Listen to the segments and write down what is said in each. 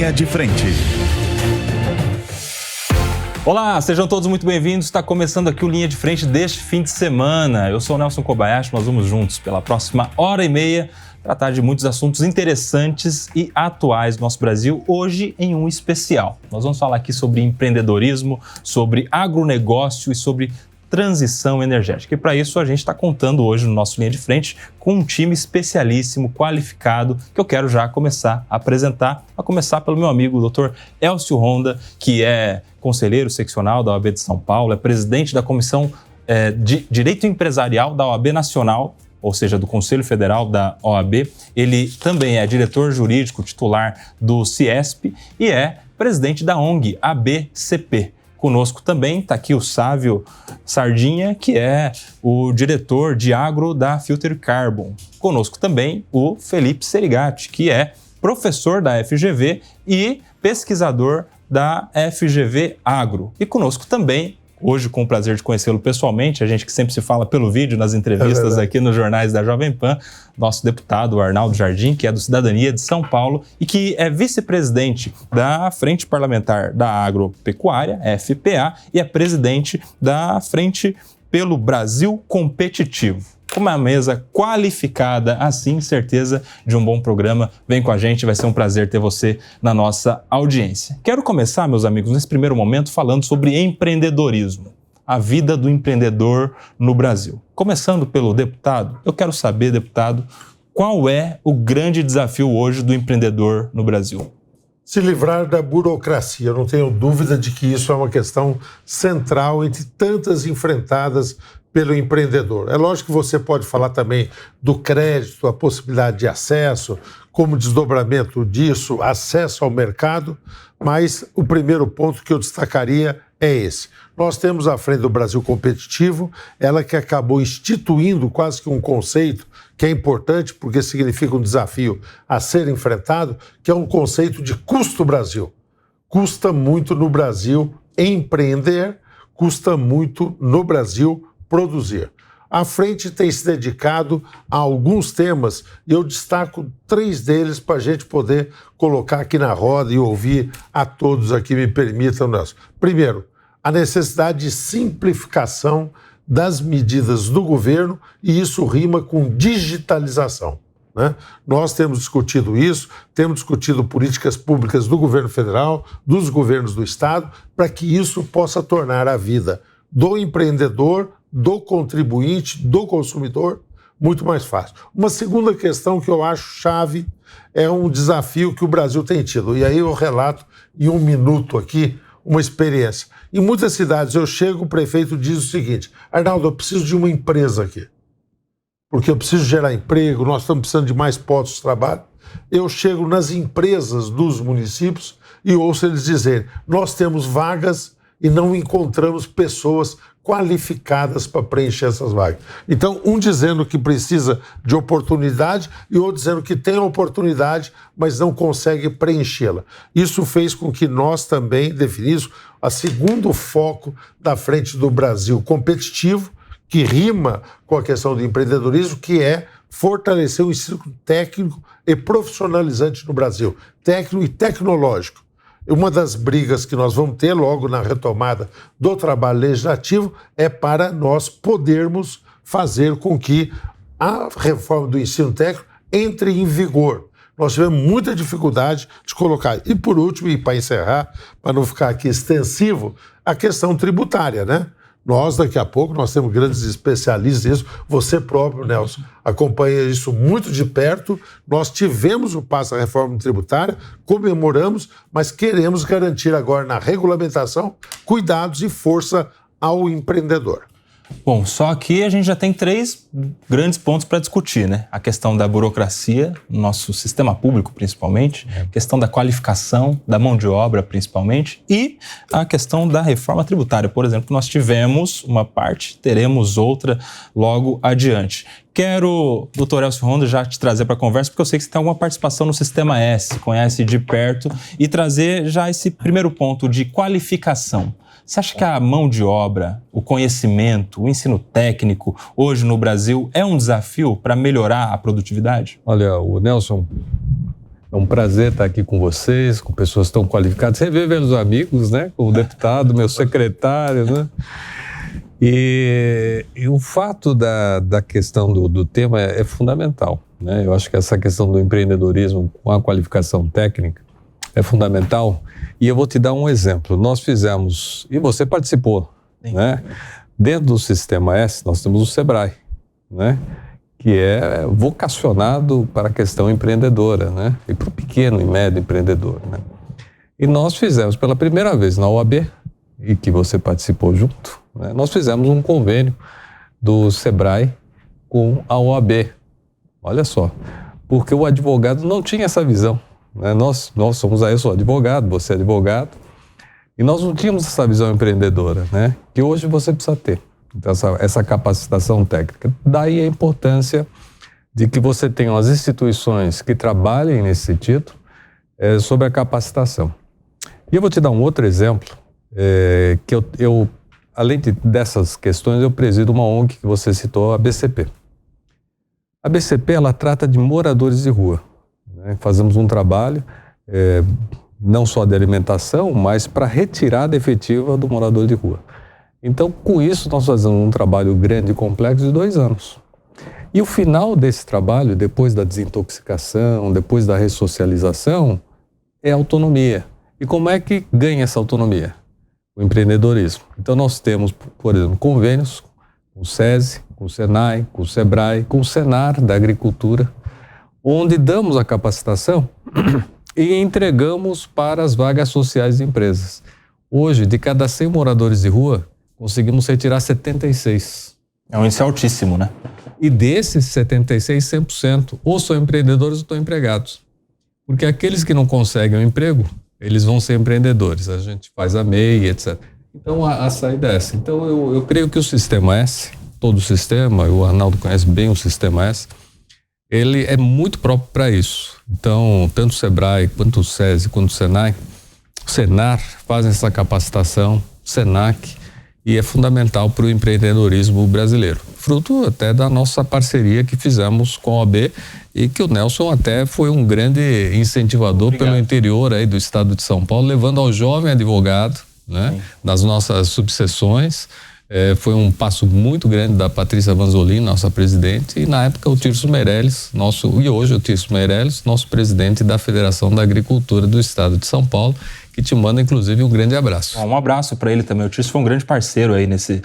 Linha de Frente. Olá, sejam todos muito bem-vindos. Está começando aqui o Linha de Frente deste fim de semana. Eu sou o Nelson Kobayashi, nós vamos juntos pela próxima hora e meia tratar de muitos assuntos interessantes e atuais do nosso Brasil, hoje em um especial. Nós vamos falar aqui sobre empreendedorismo, sobre agronegócio e sobre transição energética. E para isso a gente está contando hoje no nosso Linha de Frente com um time especialíssimo, qualificado, que eu quero já começar a apresentar, a começar pelo meu amigo, o Dr. Elcio Honda, que é conselheiro seccional da OAB de São Paulo, é presidente da Comissão de Direito Empresarial da OAB Nacional, ou seja, do Conselho Federal da OAB. Ele também é diretor jurídico titular do CIESP e é presidente da ONG ABCP. Conosco também está aqui o Sávio Sardinha, que é o diretor de agro da Filter Carbon. Conosco também o Felipe Serigati, que é professor da FGV e pesquisador da FGV Agro. E conosco também, hoje com o prazer de conhecê-lo pessoalmente, a gente que sempre se fala pelo vídeo nas entrevistas aqui nos jornais da Jovem Pan, nosso deputado Arnaldo Jardim, que é do Cidadania de São Paulo e que é vice-presidente da Frente Parlamentar da Agropecuária, FPA, e é presidente da Frente pelo Brasil Competitivo. Uma mesa qualificada, assim, certeza de um bom programa. Vem com a gente, vai ser um prazer ter você na nossa audiência. Quero começar, meus amigos, nesse primeiro momento falando sobre empreendedorismo, a vida do empreendedor no Brasil. Começando pelo deputado, eu quero saber, deputado, qual é o grande desafio hoje do empreendedor no Brasil? Se livrar da burocracia. Eu não tenho dúvida de que isso é uma questão central entre tantas enfrentadas pelo empreendedor. É lógico que você pode falar também do crédito, a possibilidade de acesso, como desdobramento disso, acesso ao mercado, mas o primeiro ponto que eu destacaria é esse. Nós temos à frente do Brasil Competitivo, ela que acabou instituindo quase que um conceito que é importante porque significa um desafio a ser enfrentado, que é um conceito de custo Brasil. Custa muito no Brasil empreender, custa muito no Brasil produzir. A frente tem se dedicado a alguns temas e eu destaco 3 deles para a gente poder colocar aqui na roda e ouvir a todos aqui, me permitam, Nelson. Primeiro, a necessidade de simplificação das medidas do governo e isso rima com digitalização, né? Nós temos discutido isso, temos discutido políticas públicas do governo federal, dos governos do estado, para que isso possa tornar a vida do empreendedor, do contribuinte, do consumidor, muito mais fácil. Uma segunda questão que eu acho chave é um desafio que o Brasil tem tido. E aí eu relato em 1 minuto aqui uma experiência. Em muitas cidades eu chego, o prefeito diz o seguinte: Arnaldo, eu preciso de uma empresa aqui, porque eu preciso gerar emprego, nós estamos precisando de mais postos de trabalho. Eu chego nas empresas dos municípios e ouço eles dizerem: nós temos vagas e não encontramos pessoas qualificadas para preencher essas vagas. Então, um dizendo que precisa de oportunidade e outro dizendo que tem oportunidade, mas não consegue preenchê-la. Isso fez com que nós também definimos o segundo foco da Frente do Brasil Competitivo, que rima com a questão do empreendedorismo, que é fortalecer o ensino técnico e profissionalizante no Brasil, técnico e tecnológico. Uma das brigas que nós vamos ter logo na retomada do trabalho legislativo é para nós podermos fazer com que a reforma do ensino técnico entre em vigor. Nós tivemos muita dificuldade de colocar. E por último, e para encerrar, para não ficar aqui extensivo, a questão tributária, né? Nós, daqui a pouco, nós temos grandes especialistas nisso. Você próprio, Nelson, acompanha isso muito de perto. Nós tivemos o passo da reforma tributária, comemoramos, mas queremos garantir agora na regulamentação cuidados e força ao empreendedor. Bom, só que a gente já tem 3 grandes pontos para discutir, né? A questão da burocracia, no nosso sistema público principalmente, a questão da qualificação, da mão de obra principalmente, e a questão da reforma tributária. Por exemplo, nós tivemos uma parte, teremos outra logo adiante. Quero, doutor Elcio Honda, já te trazer para a conversa, porque eu sei que você tem alguma participação no Sistema S, conhece de perto, e trazer já esse primeiro ponto de qualificação. Você acha que a mão de obra, o conhecimento, o ensino técnico, hoje no Brasil, é um desafio para melhorar a produtividade? Olha, o Nelson, É um prazer estar aqui com vocês, com pessoas tão qualificadas, rever os amigos, né? Com o deputado, meu secretário, né? E o fato da questão do tema é fundamental, né? Eu acho que essa questão do empreendedorismo com a qualificação técnica é fundamental. E eu vou te dar um exemplo. Nós fizemos, e você participou, né? Dentro do Sistema S, nós temos o Sebrae, né? Que é vocacionado para a questão empreendedora, né? E para o pequeno e médio empreendedor, né? E nós fizemos pela primeira vez na OAB, e que você participou junto, né? Nós fizemos um convênio do Sebrae com a OAB. Olha só, porque o advogado não tinha essa visão, né? Nós somos aí, eu sou advogado, você é advogado, e nós não tínhamos essa visão empreendedora, né? Que hoje você precisa ter. Então, essa capacitação técnica. Daí a importância de que você tenha as instituições que trabalhem nesse sentido sobre a capacitação. E eu vou te dar um outro exemplo, que eu além dessas questões, eu presido uma ONG que você citou, a BCP. A BCP, ela trata de moradores de rua, né? Fazemos um trabalho, não só de alimentação, mas para retirada efetiva do morador de rua. Então, com isso, nós fazemos um trabalho grande e complexo de 2 anos. E o final desse trabalho, depois da desintoxicação, depois da ressocialização, é a autonomia. E como é que ganha essa autonomia? O empreendedorismo. Então, nós temos, por exemplo, convênios com o SESI, com o SENAI, com o SEBRAE, com o SENAR da Agricultura, onde damos a capacitação e entregamos para as vagas sociais de empresas. Hoje, de cada 100 moradores de rua, conseguimos retirar 76. É um índice altíssimo, né? E desses 76, 100%, ou são empreendedores ou estão empregados. Porque aqueles que não conseguem um emprego, eles vão ser empreendedores. A gente faz a MEI, etc. Então, a saída é essa. Então, eu creio que o Sistema S, todo o sistema, o Arnaldo conhece bem o Sistema S, ele é muito próprio para isso. Então, tanto o SEBRAE, quanto o SESI, quanto o SENAI, o SENAR fazem essa capacitação, o SENAC, e é fundamental para o empreendedorismo brasileiro. Fruto até da nossa parceria que fizemos com a OAB e que o Nelson até foi um grande incentivador pelo interior aí do estado de São Paulo, levando ao jovem advogado, né, nas nossas subseções. Foi um passo muito grande da Patrícia Vanzolin, nossa presidente, e na época o Tirso Meirelles, e hoje o Tirso Meirelles, nosso presidente da Federação da Agricultura do estado de São Paulo, que te manda, inclusive, um grande abraço. Um abraço para ele também. O Tirso foi um grande parceiro aí nesse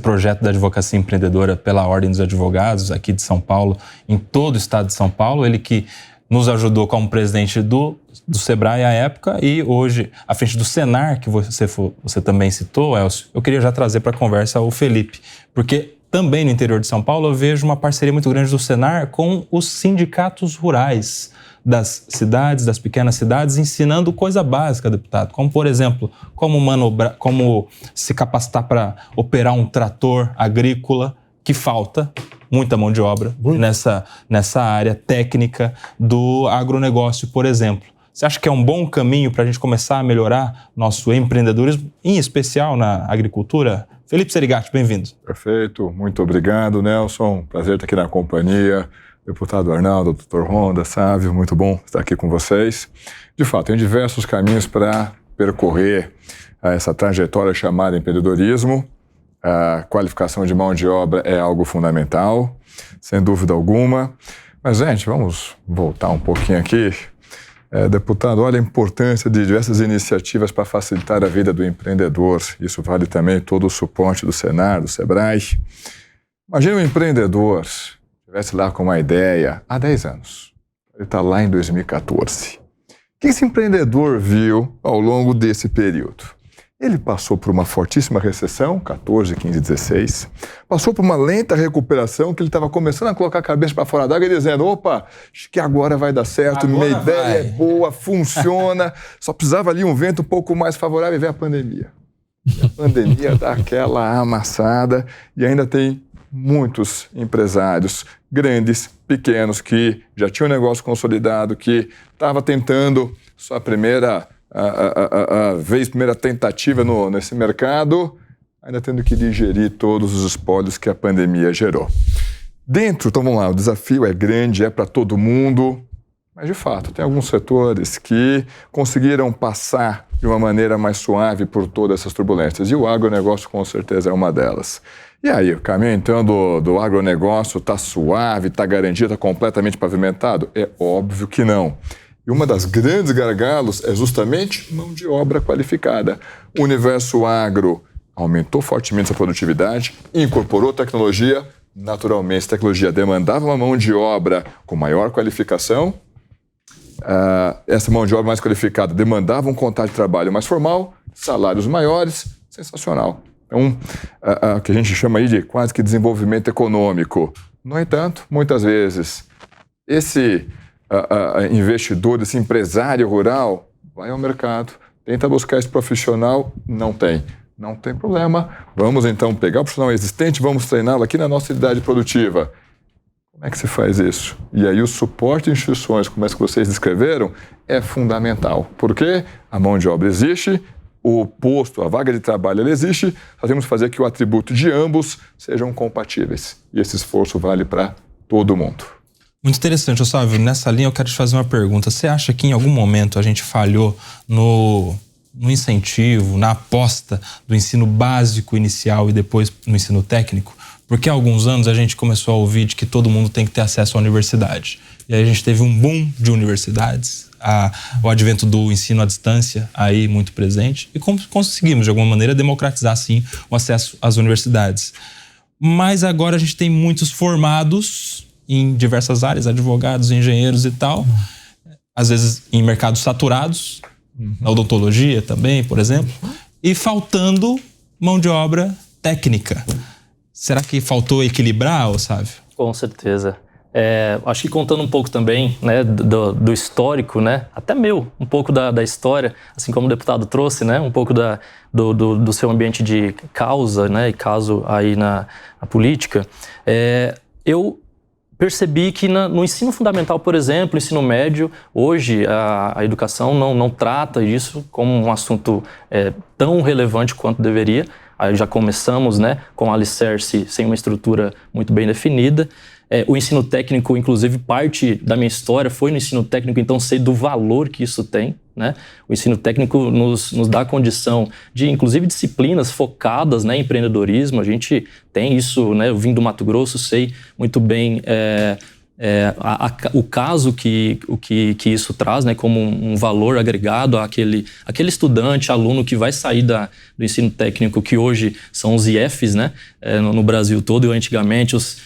projeto da advocacia empreendedora pela Ordem dos Advogados aqui de São Paulo, em todo o estado de São Paulo. Ele que nos ajudou como presidente do SEBRAE à época e hoje, à frente do SENAR, que você também citou, Elcio, eu queria já trazer para a conversa o Felipe, porque também no interior de São Paulo eu vejo uma parceria muito grande do SENAR com os sindicatos rurais das cidades, das pequenas cidades, ensinando coisa básica, deputado, como, por exemplo, como se capacitar para operar um trator agrícola, que falta muita mão de obra nessa área técnica do agronegócio, por exemplo. Você acha que é um bom caminho para a gente começar a melhorar nosso empreendedorismo, em especial na agricultura? Felipe Serigatti, bem-vindo. Perfeito, muito obrigado, Nelson. Prazer estar aqui na companhia. Deputado Arnaldo, doutor Ronda, Sávio, muito bom estar aqui com vocês. De fato, tem diversos caminhos para percorrer essa trajetória chamada empreendedorismo. A qualificação de mão de obra é algo fundamental, sem dúvida alguma. Mas, gente, vamos voltar um pouquinho aqui. Deputado, olha a importância de diversas iniciativas para facilitar a vida do empreendedor. Isso vale também todo o suporte do SENAR, do SEBRAE. Imagina um empreendedor estivesse lá com uma ideia há 10 anos. Ele está lá em 2014. O que esse empreendedor viu ao longo desse período? Ele passou por uma fortíssima recessão, 14, 15, 16. Passou por uma lenta recuperação que ele estava começando a colocar a cabeça para fora d'água e dizendo, opa, acho que agora vai dar certo, minha ideia é boa, funciona. Só precisava ali um vento um pouco mais favorável e veio a pandemia. E a pandemia dá aquela amassada e ainda tem muitos empresários, grandes, pequenos, que já tinham um negócio consolidado, que estava tentando sua primeira tentativa nesse mercado, ainda tendo que digerir todos os espólios que a pandemia gerou. Então vamos lá, o desafio é grande, é para todo mundo, Mas, de fato, tem alguns setores que conseguiram passar de uma maneira mais suave por todas essas turbulências. E o agronegócio, com certeza, é uma delas. E aí, o caminho, então, do agronegócio está suave, está garantido, está completamente pavimentado? É óbvio que não. E uma das grandes gargalos é justamente mão de obra qualificada. O universo agro aumentou fortemente sua produtividade, incorporou tecnologia. Naturalmente, a tecnologia demandava uma mão de obra com maior qualificação. Essa mão de obra mais qualificada demandava um contrato de trabalho mais formal, salários maiores, sensacional. Então, o que a gente chama aí de quase que desenvolvimento econômico. No entanto, muitas vezes, esse investidor, esse empresário rural, vai ao mercado, tenta buscar esse profissional, não tem. Não tem problema. Vamos, então, pegar o profissional existente, vamos treiná-lo aqui na nossa unidade produtiva. Como é que se faz isso? E aí o suporte de instituições, como as que vocês descreveram, é fundamental. Porque a mão de obra existe, o posto, a vaga de trabalho, ela existe, nós temos que fazer que o atributo de ambos sejam compatíveis. E esse esforço vale para todo mundo. Muito interessante, Otávio. Nessa linha eu quero te fazer uma pergunta. Você acha que em algum momento a gente falhou no incentivo, na aposta do ensino básico inicial e depois no ensino técnico? Porque há alguns anos a gente começou a ouvir de que todo mundo tem que ter acesso à universidade. E aí a gente teve um boom de universidades, o advento do ensino à distância aí muito presente, e conseguimos, de alguma maneira, democratizar, sim, o acesso às universidades. Mas agora a gente tem muitos formados em diversas áreas, advogados, engenheiros e tal, às vezes em mercados saturados, na odontologia também, por exemplo, e faltando mão de obra técnica. Será que faltou equilibrar, Otávio? Com certeza. Acho que contando um pouco também, né, do histórico, né, até um pouco da história, assim como o deputado trouxe, né, um pouco do seu ambiente de causa, né, e caso aí na política, eu percebi que no ensino fundamental, por exemplo, ensino médio, hoje a educação não trata isso como um assunto tão relevante quanto deveria. Aí já começamos, né, com alicerce sem uma estrutura muito bem definida. O ensino técnico, inclusive, parte da minha história foi no ensino técnico, então sei do valor que isso tem, né? O ensino técnico nos dá a condição de, inclusive, disciplinas focadas, né, em empreendedorismo. A gente tem isso, né? Eu vim do Mato Grosso, sei muito bem o caso que isso traz, né, como um valor agregado àquele estudante, aluno que vai sair do ensino técnico, que hoje são os IFs, né, no Brasil todo, e antigamente os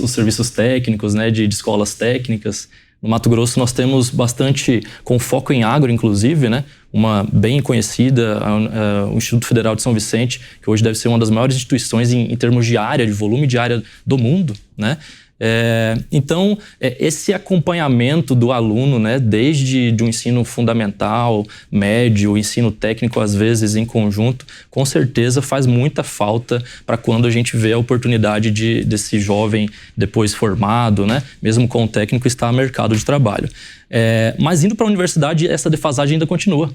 serviços técnicos, né, de escolas técnicas. No Mato Grosso nós temos bastante, com foco em agro, inclusive, né, uma bem conhecida, o Instituto Federal de São Vicente, que hoje deve ser uma das maiores instituições em termos de área, de volume de área do mundo, né? Então, esse acompanhamento do aluno, né, desde um ensino fundamental, médio, ensino técnico, às vezes em conjunto, com certeza faz muita falta para quando a gente vê a oportunidade desse jovem depois formado, né, mesmo com o técnico, estar no mercado de trabalho. Mas indo para a universidade, essa defasagem ainda continua.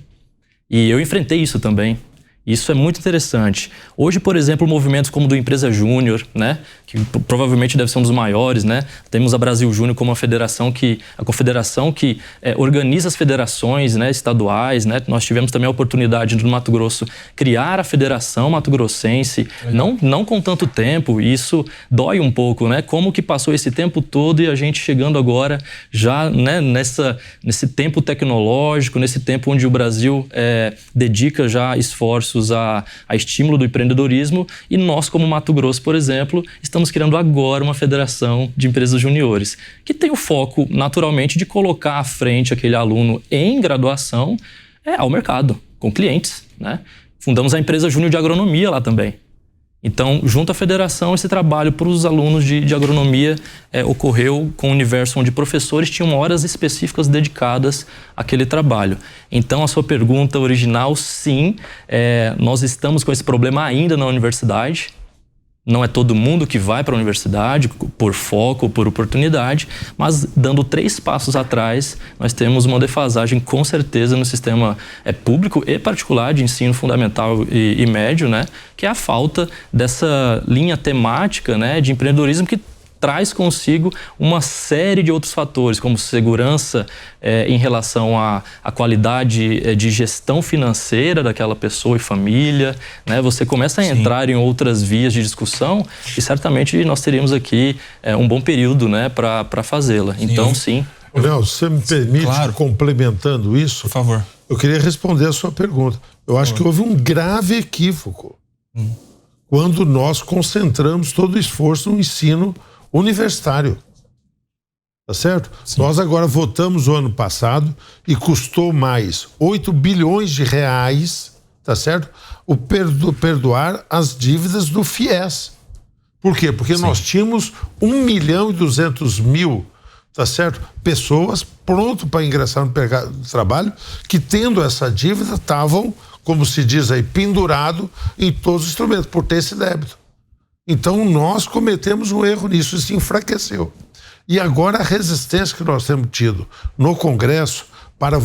E eu enfrentei isso também. Isso é muito interessante. Hoje, por exemplo, movimentos como o do Empresa Júnior, né, que provavelmente deve ser um dos maiores, né? Temos a Brasil Júnior como a confederação que organiza as federações, né, estaduais, né? Nós tivemos também a oportunidade no Mato Grosso criar a Federação Mato Grossense, não com tanto tempo, e isso dói um pouco, né? Como que passou esse tempo todo e a gente chegando agora já, né, nesse tempo tecnológico, nesse tempo onde o Brasil dedica já esforços a estímulo do empreendedorismo, e nós, como Mato Grosso, por exemplo, estamos criando agora uma federação de empresas juniores, que tem o foco, naturalmente, de colocar à frente aquele aluno em graduação ao mercado, com clientes, né? Fundamos a empresa Júnior de Agronomia lá também. Então, junto à federação, esse trabalho para os alunos de agronomia ocorreu com um universo onde professores tinham horas específicas dedicadas àquele trabalho. Então, a sua pergunta original, sim, nós estamos com esse problema ainda na universidade. Não é todo mundo que vai para a universidade por foco, por oportunidade, mas dando 3 passos atrás, nós temos uma defasagem com certeza no sistema público e particular de ensino fundamental e médio, né? Que é a falta dessa linha temática, né, de empreendedorismo que traz consigo uma série de outros fatores, como segurança em relação à qualidade de gestão financeira daquela pessoa e família, né? Você começa a entrar em outras vias de discussão e certamente nós teríamos aqui um bom período, né, para fazê-la. Então, sim. Léo, você me permite, complementando isso? Por favor. Eu queria responder a sua pergunta. Eu acho que houve um grave equívoco quando nós concentramos todo o esforço no ensino universitário. Tá certo? Sim. Nós agora votamos o ano passado e custou mais 8 bilhões de reais, tá certo? O perdoar as dívidas do FIES. Por quê? Porque nós tínhamos 1.200.000, tá certo? Pessoas prontas para ingressar no mercado de trabalho que, tendo essa dívida, estavam, como se diz aí, pendurado em todos os instrumentos, por ter esse débito. Então, nós cometemos um erro nisso, isso enfraqueceu. E agora a resistência que nós temos tido no Congresso para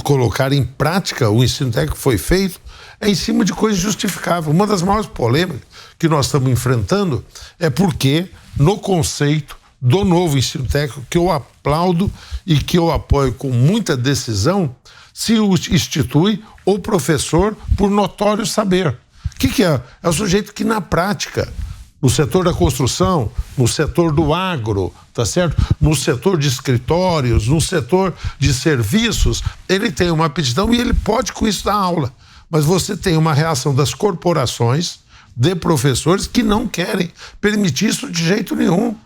colocar em prática o ensino técnico que foi feito é em cima de coisas justificáveis. Uma das maiores polêmicas que nós estamos enfrentando é porque, no conceito do novo ensino técnico, que eu aplaudo e que eu apoio com muita decisão, se institui o professor por notório saber. O que é? É o sujeito que, na prática, no setor da construção, no setor do agro, tá certo? No setor de escritórios, no setor de serviços, ele tem uma aptidão e ele pode com isso dar aula. Mas você tem uma reação das corporações, de professores, que não querem permitir isso de jeito nenhum.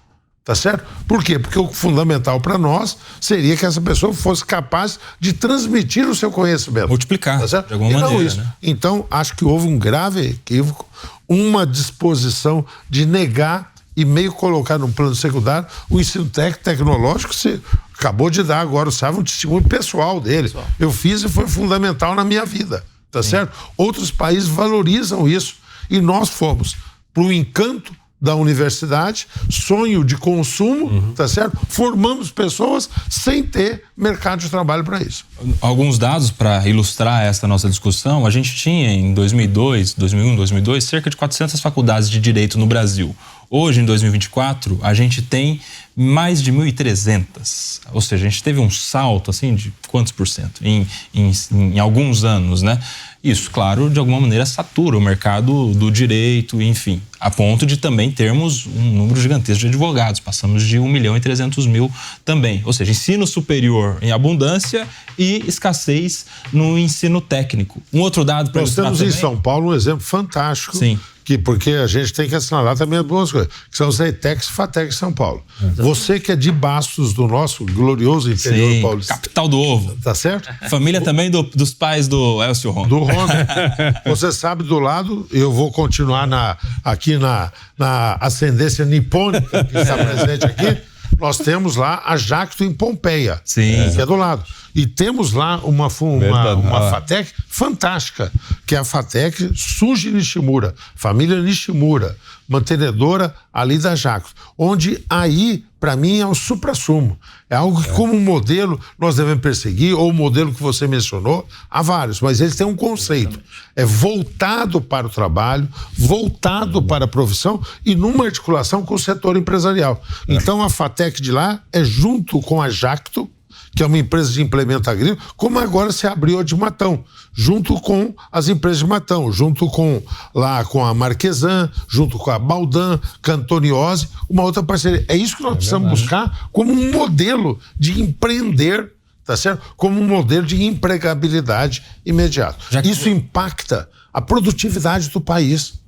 Tá certo? Por quê? Porque o fundamental para nós seria que essa pessoa fosse capaz de transmitir o seu conhecimento. Multiplicar, tá certo? de alguma maneira. Isso. Né? Então, acho que houve um grave equívoco, uma disposição de negar e meio colocar no plano secundário o ensino tecnológico. Você acabou de dar agora, sabe, um testemunho pessoal dele. Eu fiz e foi fundamental na minha vida. Tá certo? Outros países valorizam isso e nós fomos para o encanto da universidade, sonho de consumo, tá certo? Formamos pessoas sem ter mercado de trabalho para isso. Alguns dados para ilustrar essa nossa discussão: a gente tinha em 2001, 2002, cerca de 400 faculdades de direito no Brasil. Hoje, em 2024, a gente tem mais de 1.300. Ou seja, a gente teve um salto, assim, de quantos por cento? Em alguns anos, né? Isso, claro, de alguma maneira satura o mercado do direito, enfim, a ponto de também termos um número gigantesco de advogados. Passamos de 1.300.000 também. Ou seja, ensino superior em abundância e escassez no ensino técnico. Um outro dado para nós temos também, em São Paulo um exemplo fantástico. Sim. Porque a gente tem que assinalar também as boas coisas, que são os ETECs e FATECs São Paulo. Você que é de Bastos, do nosso glorioso interior paulista. Capital do ovo. Tá certo? Família também dos pais do Elcio Honda. Do Honda. Você sabe, do lado, eu vou continuar aqui na ascendência nipônica que está presente aqui, nós temos lá a Jacto em Pompeia, que é do lado. E temos lá uma FATEC fantástica, que é a FATEC Suji Nishimura, família Nishimura, mantenedora ali da Jacto, onde aí, para mim, é o suprassumo. É algo que, como modelo, nós devemos perseguir, ou o modelo que você mencionou, há vários, mas eles têm um conceito. É voltado para o trabalho, voltado para a profissão e numa articulação com o setor empresarial. Então, a FATEC de lá é junto com a Jacto, que é uma empresa de implemento agrícola, como agora se abriu a de Matão, junto com as empresas de Matão, junto com a Marquesan, junto com a Baldan, Cantoniose, uma outra parceria. É isso que nós precisamos buscar como um modelo de empreender, tá certo? Como um modelo de empregabilidade imediata. Isso impacta a produtividade do país.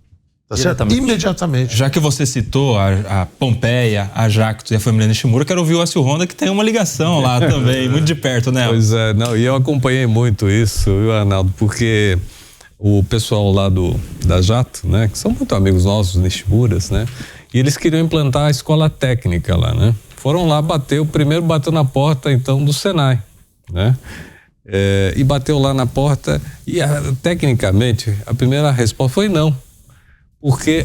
Tá certo? Imediatamente. Já que você citou a Pompeia, a Jacto e a família Nishimura, quero ouvir o Elcio Honda, que tem uma ligação lá também, muito de perto, né? Pois é, e eu acompanhei muito isso, viu, Arnaldo? Porque o pessoal lá da Jacto, né, que são muito amigos nossos, Nishimuras, né? E eles queriam implantar a escola técnica lá, né? Foram lá, primeiro bateu na porta, então, do Senai, né? E bateu lá na porta e, tecnicamente, a primeira resposta foi não. Porque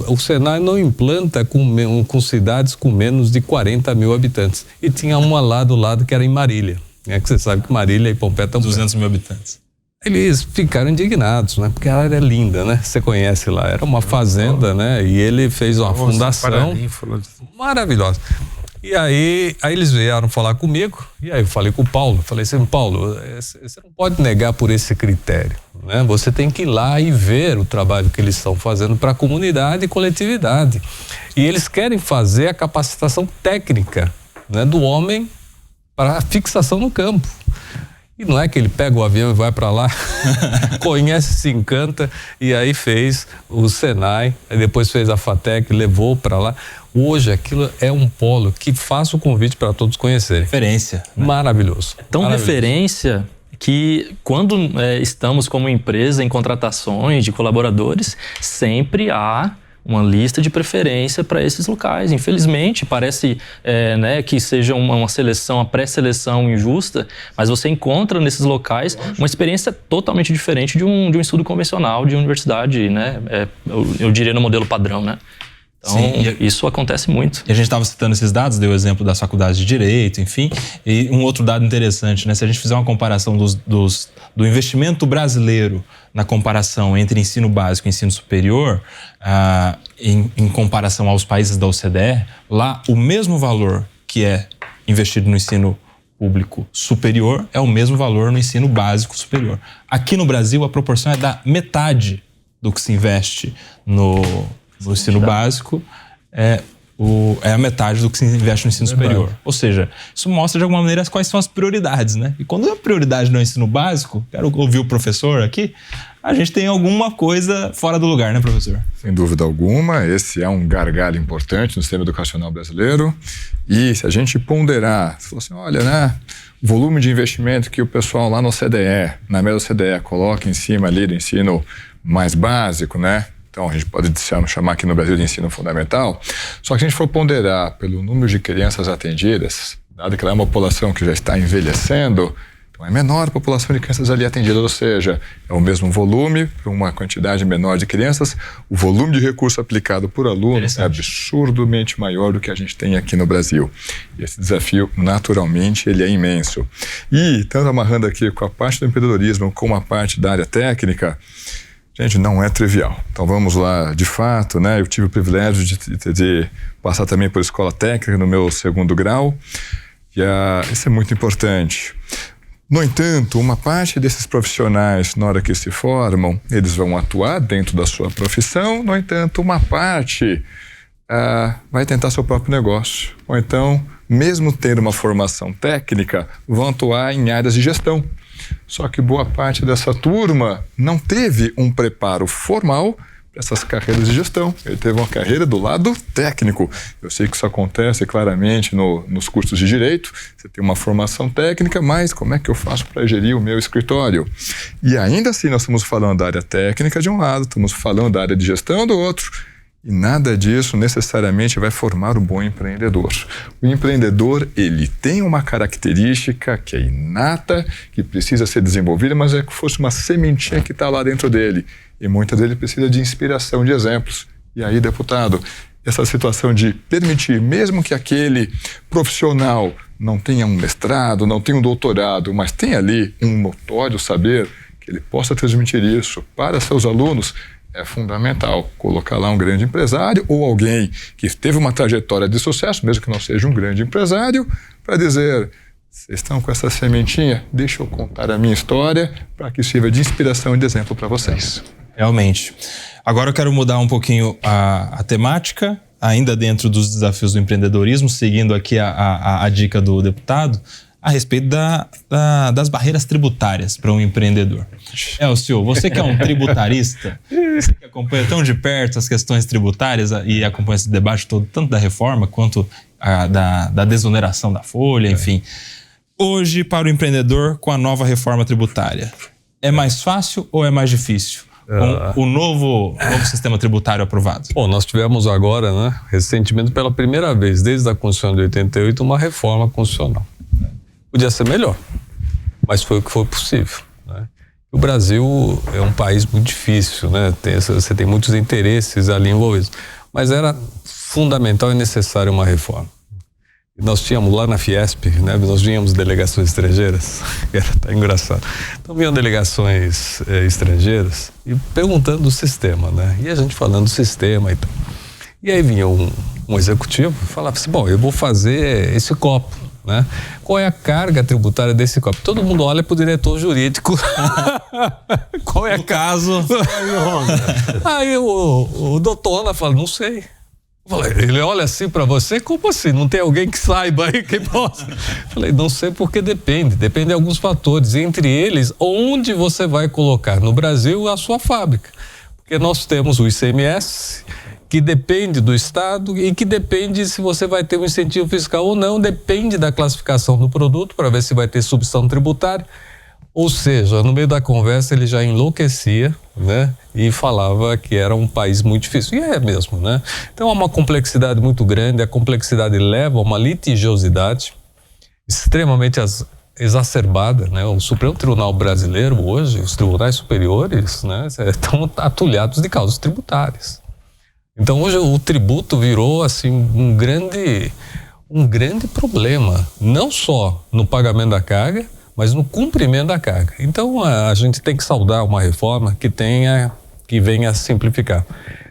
o Senai não implanta com cidades com menos de 40 mil habitantes. E tinha uma lá do lado que era em Marília. Que você sabe que Marília e Pompeia estão... 200 mil habitantes. Eles ficaram indignados, né? Porque a área é linda, né? Você conhece lá, era uma fazenda, né? E ele fez uma fundação maravilhosa. E aí eles vieram falar comigo, e aí eu falei com o Paulo, falei assim, Paulo, você não pode negar por esse critério, né? Você tem que ir lá e ver o trabalho que eles estão fazendo para a comunidade e coletividade. E eles querem fazer a capacitação técnica, né, do homem para a fixação no campo. E não é que ele pega o avião e vai para lá, conhece, se encanta, e aí fez o Senai, aí depois fez a FATEC, levou para lá. Hoje aquilo é um polo que faço o convite para todos conhecerem. Referência. Né? Maravilhoso. Tão referência que quando estamos como empresa em contratações de colaboradores, sempre há uma lista de preferência para esses locais. Infelizmente, parece que seja uma seleção, uma pré-seleção injusta, mas você encontra nesses locais uma experiência totalmente diferente de um estudo convencional de universidade, né? Eu diria no modelo padrão, né? Então, sim, isso acontece muito. E a gente estava citando esses dados, deu o exemplo das faculdades de Direito, enfim. E um outro dado interessante, né? Se a gente fizer uma comparação do investimento brasileiro na comparação entre ensino básico e ensino superior, em comparação aos países da OCDE, lá o mesmo valor que é investido no ensino público superior é o mesmo valor no ensino básico superior. Aqui no Brasil, a proporção é da metade do que se investe no ensino básico, é a metade do que se investe no ensino superior. Ou seja, isso mostra de alguma maneira quais são as prioridades, né? E quando a prioridade no ensino básico, quero ouvir o professor aqui, a gente tem alguma coisa fora do lugar, né, professor? Sem dúvida alguma, esse é um gargalo importante no sistema educacional brasileiro. E se a gente ponderar, se fosse, olha, né, o volume de investimento que o pessoal lá no OCDE, na média OCDE, coloca em cima ali do ensino mais básico, né? Então, a gente pode chamar aqui no Brasil de ensino fundamental. Só que se a gente for ponderar pelo número de crianças atendidas, dado que ela é uma população que já está envelhecendo, então é menor a população de crianças ali atendidas, ou seja, é o mesmo volume para uma quantidade menor de crianças, o volume de recurso aplicado por aluno é absurdamente maior do que a gente tem aqui no Brasil. E esse desafio, naturalmente, ele é imenso. E, tanto amarrando aqui com a parte do empreendedorismo como a parte da área técnica, gente, não é trivial. Então vamos lá, de fato, né? Eu tive o privilégio de passar também por escola técnica no meu segundo grau. E isso é muito importante. No entanto, uma parte desses profissionais, na hora que se formam, eles vão atuar dentro da sua profissão. No entanto, uma parte vai tentar seu próprio negócio. Ou então, mesmo tendo uma formação técnica, vão atuar em áreas de gestão. Só que boa parte dessa turma não teve um preparo formal para essas carreiras de gestão. Ele teve uma carreira do lado técnico. Eu sei que isso acontece claramente nos cursos de Direito. Você tem uma formação técnica, mas como é que eu faço para gerir o meu escritório? E ainda assim nós estamos falando da área técnica de um lado, estamos falando da área de gestão do outro. E nada disso necessariamente vai formar um bom empreendedor. O empreendedor, ele tem uma característica que é inata, que precisa ser desenvolvida, mas é que fosse uma sementinha que está lá dentro dele. E muitas vezes ele precisa de inspiração, de exemplos. E aí, deputado, essa situação de permitir, mesmo que aquele profissional não tenha um mestrado, não tenha um doutorado, mas tenha ali um notório saber, que ele possa transmitir isso para seus alunos, é fundamental. Colocar lá um grande empresário ou alguém que teve uma trajetória de sucesso, mesmo que não seja um grande empresário, para dizer, vocês estão com essa sementinha, deixa eu contar a minha história para que sirva de inspiração e de exemplo para vocês. Realmente. Agora eu quero mudar um pouquinho a temática, ainda dentro dos desafios do empreendedorismo, seguindo aqui a dica do deputado, a respeito das barreiras tributárias para um empreendedor. Elcio, você que é um tributarista, você que acompanha tão de perto as questões tributárias e acompanha esse debate todo, tanto da reforma quanto da desoneração da folha, enfim. Hoje, para o empreendedor, com a nova reforma tributária, é mais fácil ou é mais difícil? Com o novo sistema tributário aprovado? Bom, nós tivemos agora, né, recentemente, pela primeira vez, desde a Constituição de 88, uma reforma constitucional. Podia ser melhor, mas foi o que foi possível, né? O Brasil é um país muito difícil, né? Você tem muitos interesses ali envolvidos, mas era fundamental e necessária uma reforma. Nós tínhamos lá na Fiesp, né, nós tínhamos delegações estrangeiras, era até engraçado. Então vinham delegações estrangeiras e perguntando do sistema, né? E a gente falando do sistema e tal. E aí vinha um executivo e falava assim, bom, eu vou fazer esse copo, né? Qual é a carga tributária desse copo? Todo mundo olha para o diretor jurídico. Qual é a caso? Aí o doutor Honda fala, não sei. Ele olha assim para você, como assim? Não tem alguém que saiba aí que possa? Falei, não sei porque depende de alguns fatores, entre eles, onde você vai colocar no Brasil a sua fábrica. Porque nós temos o ICMS, que depende do Estado e que depende se você vai ter um incentivo fiscal ou não, depende da classificação do produto para ver se vai ter substituição tributária. Ou seja, no meio da conversa ele já enlouquecia, né? E falava que era um país muito difícil. E é mesmo, né? Então há uma complexidade muito grande, a complexidade leva a uma litigiosidade extremamente exacerbada, né? O Supremo Tribunal Brasileiro hoje, os tribunais superiores, né, estão atulhados de causas tributárias. Então hoje o tributo virou assim um grande problema, não só no pagamento da carga, mas no cumprimento da carga. Então a gente tem que saudar uma reforma que venha a simplificar.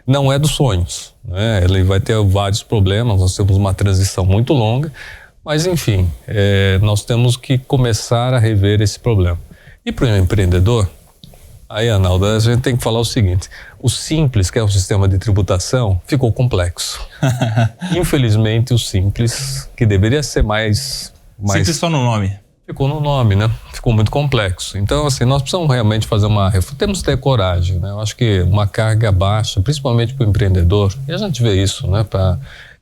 Não é dos sonhos, né? Ele vai ter vários problemas, nós temos uma transição muito longa, mas enfim, nós temos que começar a rever esse problema. E para o empreendedor, aí, Arnaldo, a gente tem que falar o seguinte, o simples, que é o sistema de tributação, ficou complexo. Infelizmente, o simples, que deveria ser mais... Simples só no nome. Ficou no nome, né? Ficou muito complexo. Então, assim, nós precisamos realmente fazer uma reforma. Temos que ter coragem, né? Eu acho que uma carga baixa, principalmente para o empreendedor, e a gente vê isso, né?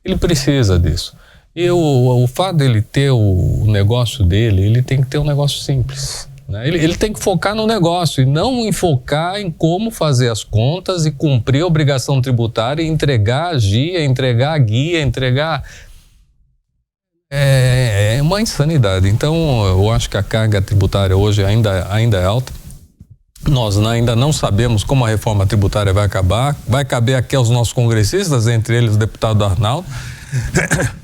Ele precisa disso. E o fato dele ter o negócio dele, ele tem que ter um negócio simples, né? Ele tem que focar no negócio e não focar em como fazer as contas e cumprir a obrigação tributária e entregar a GIA, entregar a guia, entregar... É uma insanidade. Então, eu acho que a carga tributária hoje ainda é alta. Nós ainda não sabemos como a reforma tributária vai acabar. Vai caber aqui aos nossos congressistas, entre eles o deputado Arnaldo.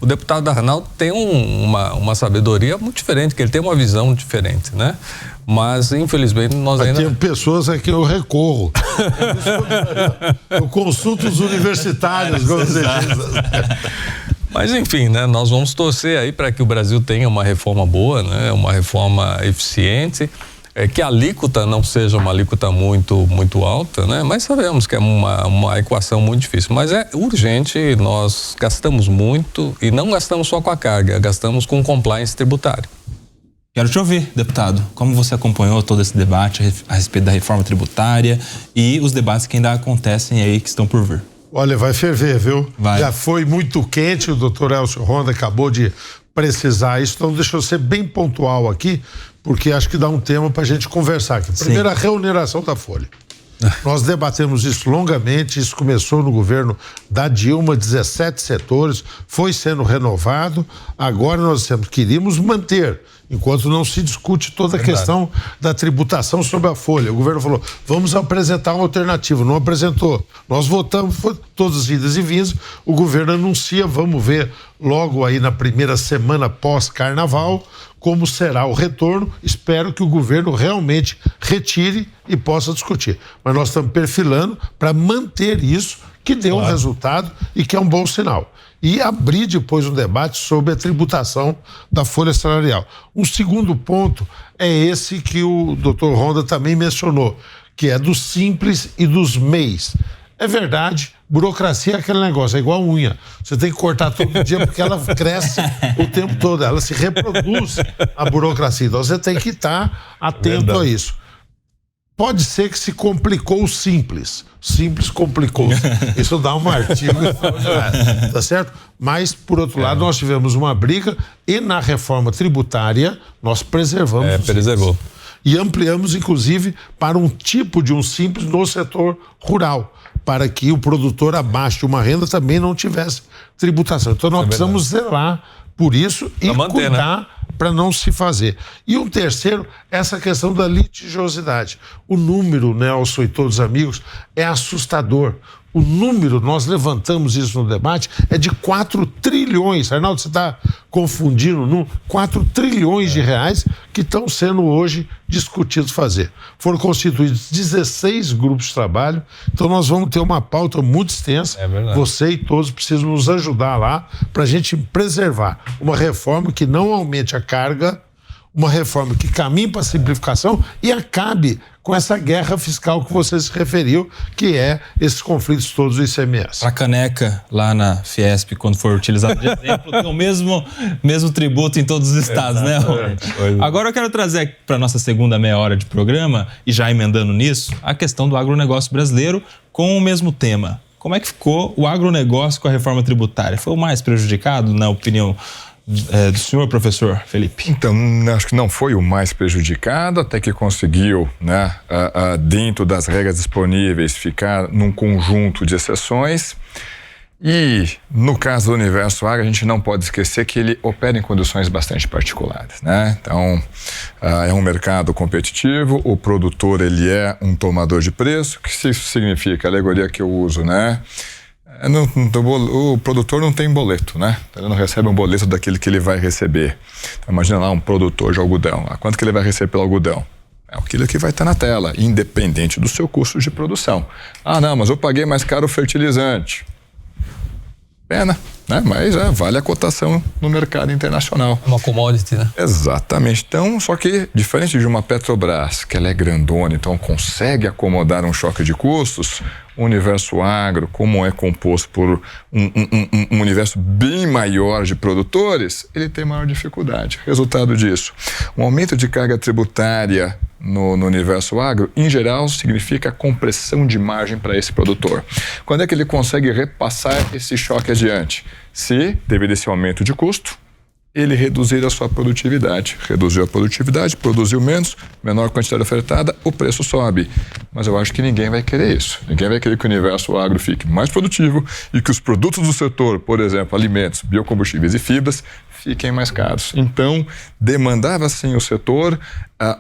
O deputado Arnaldo tem uma sabedoria muito diferente, que ele tem uma visão diferente, né? Mas, infelizmente, nós ainda... Tem pessoas a que eu recorro. Eu consulto os universitários, como você diz. Mas, enfim, né, nós vamos torcer aí para que o Brasil tenha uma reforma boa, né, uma reforma eficiente, que a alíquota não seja uma alíquota muito alta, né, mas sabemos que é uma equação muito difícil. Mas é urgente, nós gastamos muito e não gastamos só com a carga, gastamos com compliance tributário. Quero te ouvir, deputado. Como você acompanhou todo esse debate a respeito da reforma tributária e os debates que ainda acontecem aí, que estão por vir? Olha, vai ferver, viu? Vai. Já foi muito quente, o doutor Elcio Honda acabou de precisar isso, então deixa eu ser bem pontual aqui, porque acho que dá um tema para a gente conversar aqui. Primeiro, a reoneração da folha. Nós debatemos isso longamente, isso começou no governo da Dilma, 17 setores, foi sendo renovado, agora nós queríamos manter, enquanto não se discute toda a questão da tributação sobre a folha. O governo falou, vamos apresentar uma alternativa, não apresentou. Nós votamos, foi todas as idas e vindas, o governo anuncia, vamos ver logo aí na primeira semana pós-carnaval, como será o retorno. Espero que o governo realmente retire e possa discutir. Mas nós estamos perfilando para manter isso, que deu um resultado e que é um bom sinal. E abrir depois um debate sobre a tributação da folha salarial. Um segundo ponto é esse que o doutor Honda também mencionou, que é dos simples e dos MEIs. É verdade, burocracia é aquele negócio, é igual a unha. Você tem que cortar todo dia porque ela cresce o tempo todo, ela se reproduz, a burocracia. Então você tem que estar atento a isso. Pode ser que se complicou o simples. Simples complicou. Isso dá um artigo, tá certo? Mas, por outro lado, nós tivemos uma briga e na reforma tributária nós preservamos preservou. E ampliamos, inclusive, para um tipo de um simples no setor rural, para que o produtor abaixo de uma renda também não tivesse tributação. Então nós precisamos zelar por isso e cuidar para não se fazer. E um terceiro, essa questão da litigiosidade. O número, Nelson e todos os amigos, é assustador. O número, nós levantamos isso no debate, é de 4 trilhões. Arnaldo, você está confundindo 4 trilhões de reais que estão sendo hoje discutidos fazer. Foram constituídos 16 grupos de trabalho, então nós vamos ter uma pauta muito extensa. É verdade. Você e todos precisam nos ajudar lá para a gente preservar uma reforma que não aumente a carga, uma reforma que caminhe para a simplificação e acabe com essa guerra fiscal que você se referiu, que é esses conflitos todos do ICMS. A caneca lá na Fiesp, quando for utilizado de exemplo, tem o mesmo tributo em todos os estados, né? Agora eu quero trazer para a nossa segunda meia hora de programa, e já emendando nisso, a questão do agronegócio brasileiro com o mesmo tema. Como é que ficou o agronegócio com a reforma tributária? Foi o mais prejudicado, na opinião do senhor, professor Felipe? Então, acho que não foi o mais prejudicado, até que conseguiu, né, dentro das regras disponíveis, ficar num conjunto de exceções. E, no caso do Universo Agro, a gente não pode esquecer que ele opera em condições bastante particulares, né? Então, é um mercado competitivo, o produtor ele é um tomador de preço. O que isso significa? A alegoria que eu uso, né? O produtor não tem boleto, né? Ele não recebe um boleto daquele que ele vai receber. Então, imagina lá um produtor de algodão. Quanto que ele vai receber pelo algodão? É aquilo que vai estar na tela, independente do seu custo de produção. Não, mas eu paguei mais caro o fertilizante. Pena, né? Mas vale a cotação no mercado internacional. É uma commodity, né? Exatamente. Então, só que, diferente de uma Petrobras, que ela é grandona, então consegue acomodar um choque de custos, o Universo Agro, como é composto por um universo bem maior de produtores, ele tem maior dificuldade. Resultado disso, um aumento de carga tributária no Universo Agro, em geral, significa compressão de margem para esse produtor. Quando é que ele consegue repassar esse choque adiante? Se, devido a esse aumento de custo, ele reduzir a sua produtividade. Reduziu a produtividade, produziu menos, menor quantidade ofertada, o preço sobe. Mas eu acho que ninguém vai querer isso. Ninguém vai querer que o Universo Agro fique mais produtivo e que os produtos do setor, por exemplo, alimentos, biocombustíveis e fibras, fiquem mais caros. Então, demandava sim o setor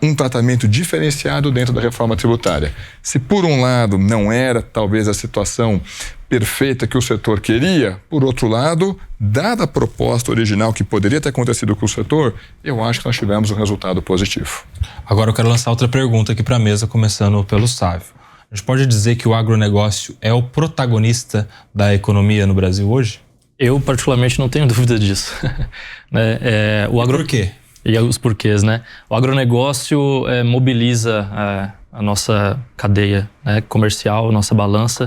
um tratamento diferenciado dentro da reforma tributária. Se por um lado não era talvez a situação perfeita que o setor queria, por outro lado, dada a proposta original que poderia ter acontecido com o setor, eu acho que nós tivemos um resultado positivo. Agora eu quero lançar outra pergunta aqui para a mesa, começando pelo Sávio. A gente pode dizer que o agronegócio é o protagonista da economia no Brasil hoje? Eu, particularmente, não tenho dúvida disso. Por quê? E os porquês, né? O agronegócio mobiliza a nossa cadeia, né, comercial, a nossa balança,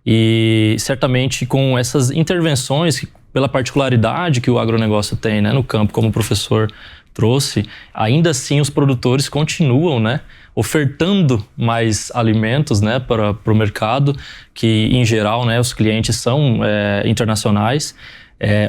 e certamente com essas intervenções, pela particularidade que o agronegócio tem, né, no campo, como o professor trouxe, ainda assim os produtores continuam, né, ofertando mais alimentos, né, para o mercado, que em geral, né, os clientes são internacionais.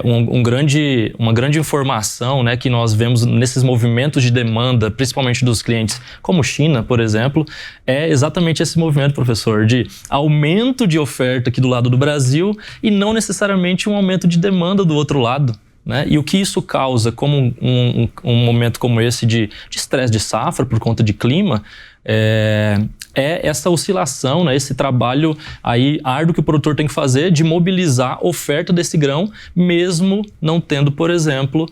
Uma grande informação, né, que nós vemos nesses movimentos de demanda, principalmente dos clientes como China, por exemplo, é exatamente esse movimento, professor, de aumento de oferta aqui do lado do Brasil e não necessariamente um aumento de demanda do outro lado, né? E o que isso causa, como um momento como esse de estresse de safra por conta de clima, é essa oscilação, né, esse trabalho aí árduo que o produtor tem que fazer de mobilizar a oferta desse grão, mesmo não tendo, por exemplo,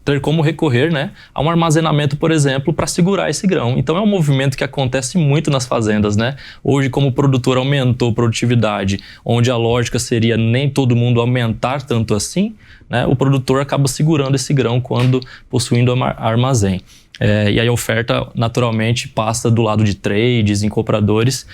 ter como recorrer, né, a um armazenamento, por exemplo, para segurar esse grão. Então é um movimento que acontece muito nas fazendas, né? Hoje, como o produtor aumentou a produtividade, onde a lógica seria nem todo mundo aumentar tanto assim, né, o produtor acaba segurando esse grão quando possuindo armazém. E aí a oferta naturalmente passa do lado de trades, em compradores,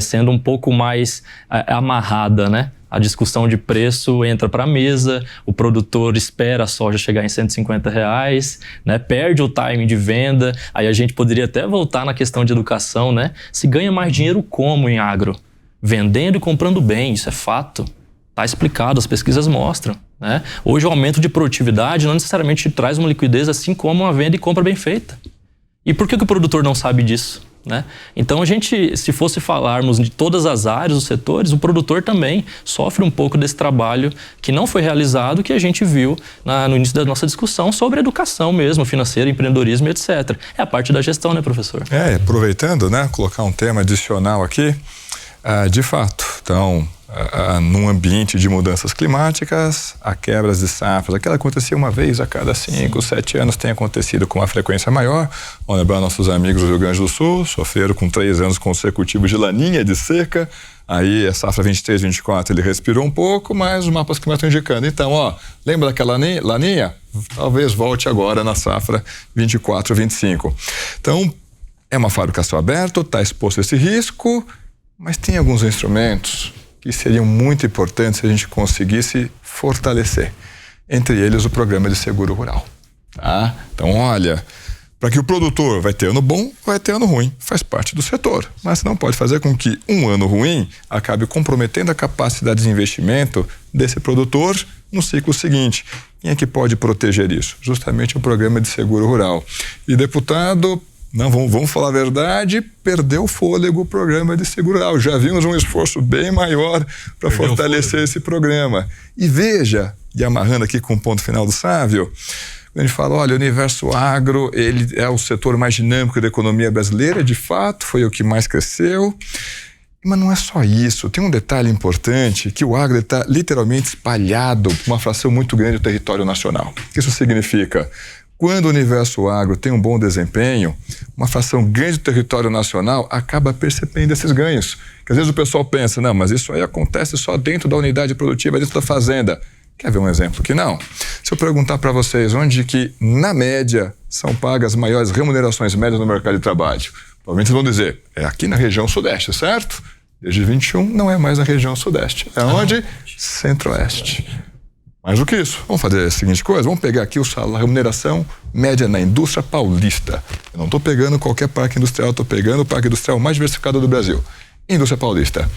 sendo um pouco mais amarrada, né? A discussão de preço entra para a mesa, o produtor espera a soja chegar em R$150, né? Perde o timing de venda. Aí a gente poderia até voltar na questão de educação, né? Se ganha mais dinheiro como em agro? Vendendo e comprando bem, isso é fato. Está explicado, as pesquisas mostram, né? Hoje o aumento de produtividade não necessariamente traz uma liquidez, assim como uma venda e compra bem feita. E por que o produtor não sabe disso, né? Então a gente, se fosse falarmos de todas as áreas, os setores, o produtor também sofre um pouco desse trabalho que não foi realizado, que a gente viu no início da nossa discussão sobre educação mesmo, financeira, empreendedorismo, etc. É a parte da gestão, né, professor? Aproveitando, né, colocar um tema adicional aqui. De fato. Então, num ambiente de mudanças climáticas, a quebras de safras, aquela acontecia uma vez a cada 5, 7 anos, tem acontecido com uma frequência maior. Vamos lembrar nossos amigos do Rio Grande do Sul, sofreram com 3 anos consecutivos de laninha, de seca. Aí a safra 23, 24 ele respirou um pouco, mas os mapas climáticos estão indicando. Então, lembra daquela laninha? Talvez volte agora na safra 24, 25. Então, é uma fábrica a céu aberto, está exposto a esse risco, mas tem alguns instrumentos que seriam muito importantes se a gente conseguisse fortalecer. Entre eles, o programa de seguro rural. Tá? Então, olha, para que o produtor vai ter ano bom, vai ter ano ruim. Faz parte do setor. Mas não pode fazer com que um ano ruim acabe comprometendo a capacidade de investimento desse produtor no ciclo seguinte. Quem é que pode proteger isso? Justamente o programa de seguro rural. E, deputado, não, vamos falar a verdade, perdeu o fôlego o programa de seguro rural. Já vimos um esforço bem maior para fortalecer esse programa. E veja, e amarrando aqui com o ponto final do Sávio, a gente fala, olha, o universo agro, ele é o setor mais dinâmico da economia brasileira, de fato, foi o que mais cresceu. Mas não é só isso, tem um detalhe importante, que o agro está literalmente espalhado por uma fração muito grande do território nacional. O que isso significa? Quando o universo agro tem um bom desempenho, uma fração grande do território nacional acaba percebendo esses ganhos. Porque às vezes o pessoal pensa, não, mas isso aí acontece só dentro da unidade produtiva, dentro da fazenda. Quer ver um exemplo que não? Se eu perguntar para vocês onde que, na média, são pagas as maiores remunerações médias no mercado de trabalho, provavelmente vão dizer, é aqui na região sudeste, certo? Desde 21 não é mais na região sudeste. É onde? Centro-oeste. Mais do que isso, vamos fazer a seguinte coisa, vamos pegar aqui a remuneração média na indústria paulista. Eu não estou pegando qualquer parque industrial, estou pegando o parque industrial mais diversificado do Brasil. Indústria paulista.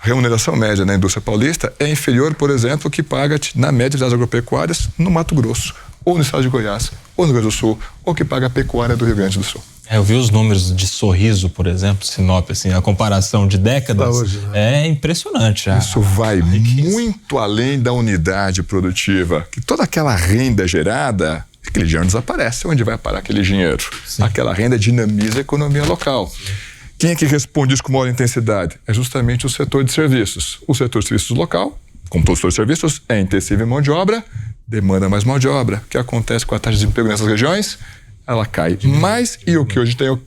A remuneração média na indústria paulista é inferior, por exemplo, que paga na média das agropecuárias no Mato Grosso, ou no estado de Goiás, ou no Rio Grande do Sul, ou que paga a pecuária do Rio Grande do Sul. Eu vi os números de Sorriso, por exemplo, Sinop, assim, a comparação de décadas hoje, né? É impressionante. Isso vai muito além da unidade produtiva, que toda aquela renda gerada, aquele dinheiro desaparece. Onde vai parar aquele dinheiro? Sim. Aquela renda dinamiza a economia local. Sim. Quem é que responde isso com maior intensidade? É justamente o setor de serviços. O setor de serviços local, como todo setor de serviços, é intensivo em mão de obra, demanda mais mão de obra. O que acontece com a taxa de desemprego nessas regiões? Ela cai mais e o que hoje tem, o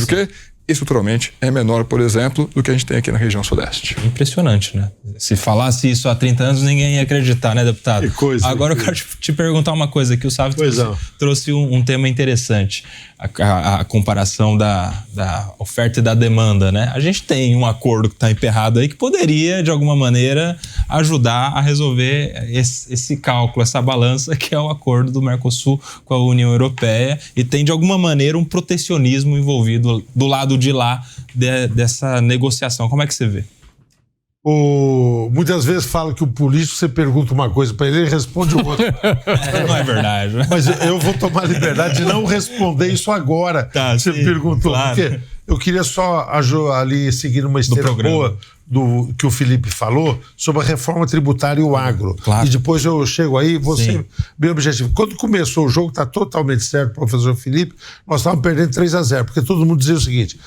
quê? Estruturalmente é menor, por exemplo, do que a gente tem aqui na região sudeste. Impressionante, né? Se falasse isso há 30 anos, ninguém ia acreditar, né, deputado? Que coisa. Agora eu quero te perguntar uma coisa aqui. O Sávio trouxe um tema interessante. A comparação da oferta e da demanda, né? A gente tem um acordo que está emperrado aí que poderia, de alguma maneira, ajudar a resolver esse cálculo, essa balança, que é o acordo do Mercosul com a União Europeia, e tem, de alguma maneira, um protecionismo envolvido do lado de lá dessa negociação. Como é que você vê? Muitas vezes fala que o político, você pergunta uma coisa para ele responde outra. Não é verdade. Mas eu vou tomar a liberdade de não responder isso agora. Tá, você me perguntou. Claro. Porque eu queria só ali seguir uma esteira boa do que o Felipe falou sobre a reforma tributária e o agro. Claro. E depois eu chego aí, você bem objetivo. Quando começou o jogo, está totalmente certo, professor Felipe, nós estávamos perdendo 3-0, porque todo mundo dizia o seguinte,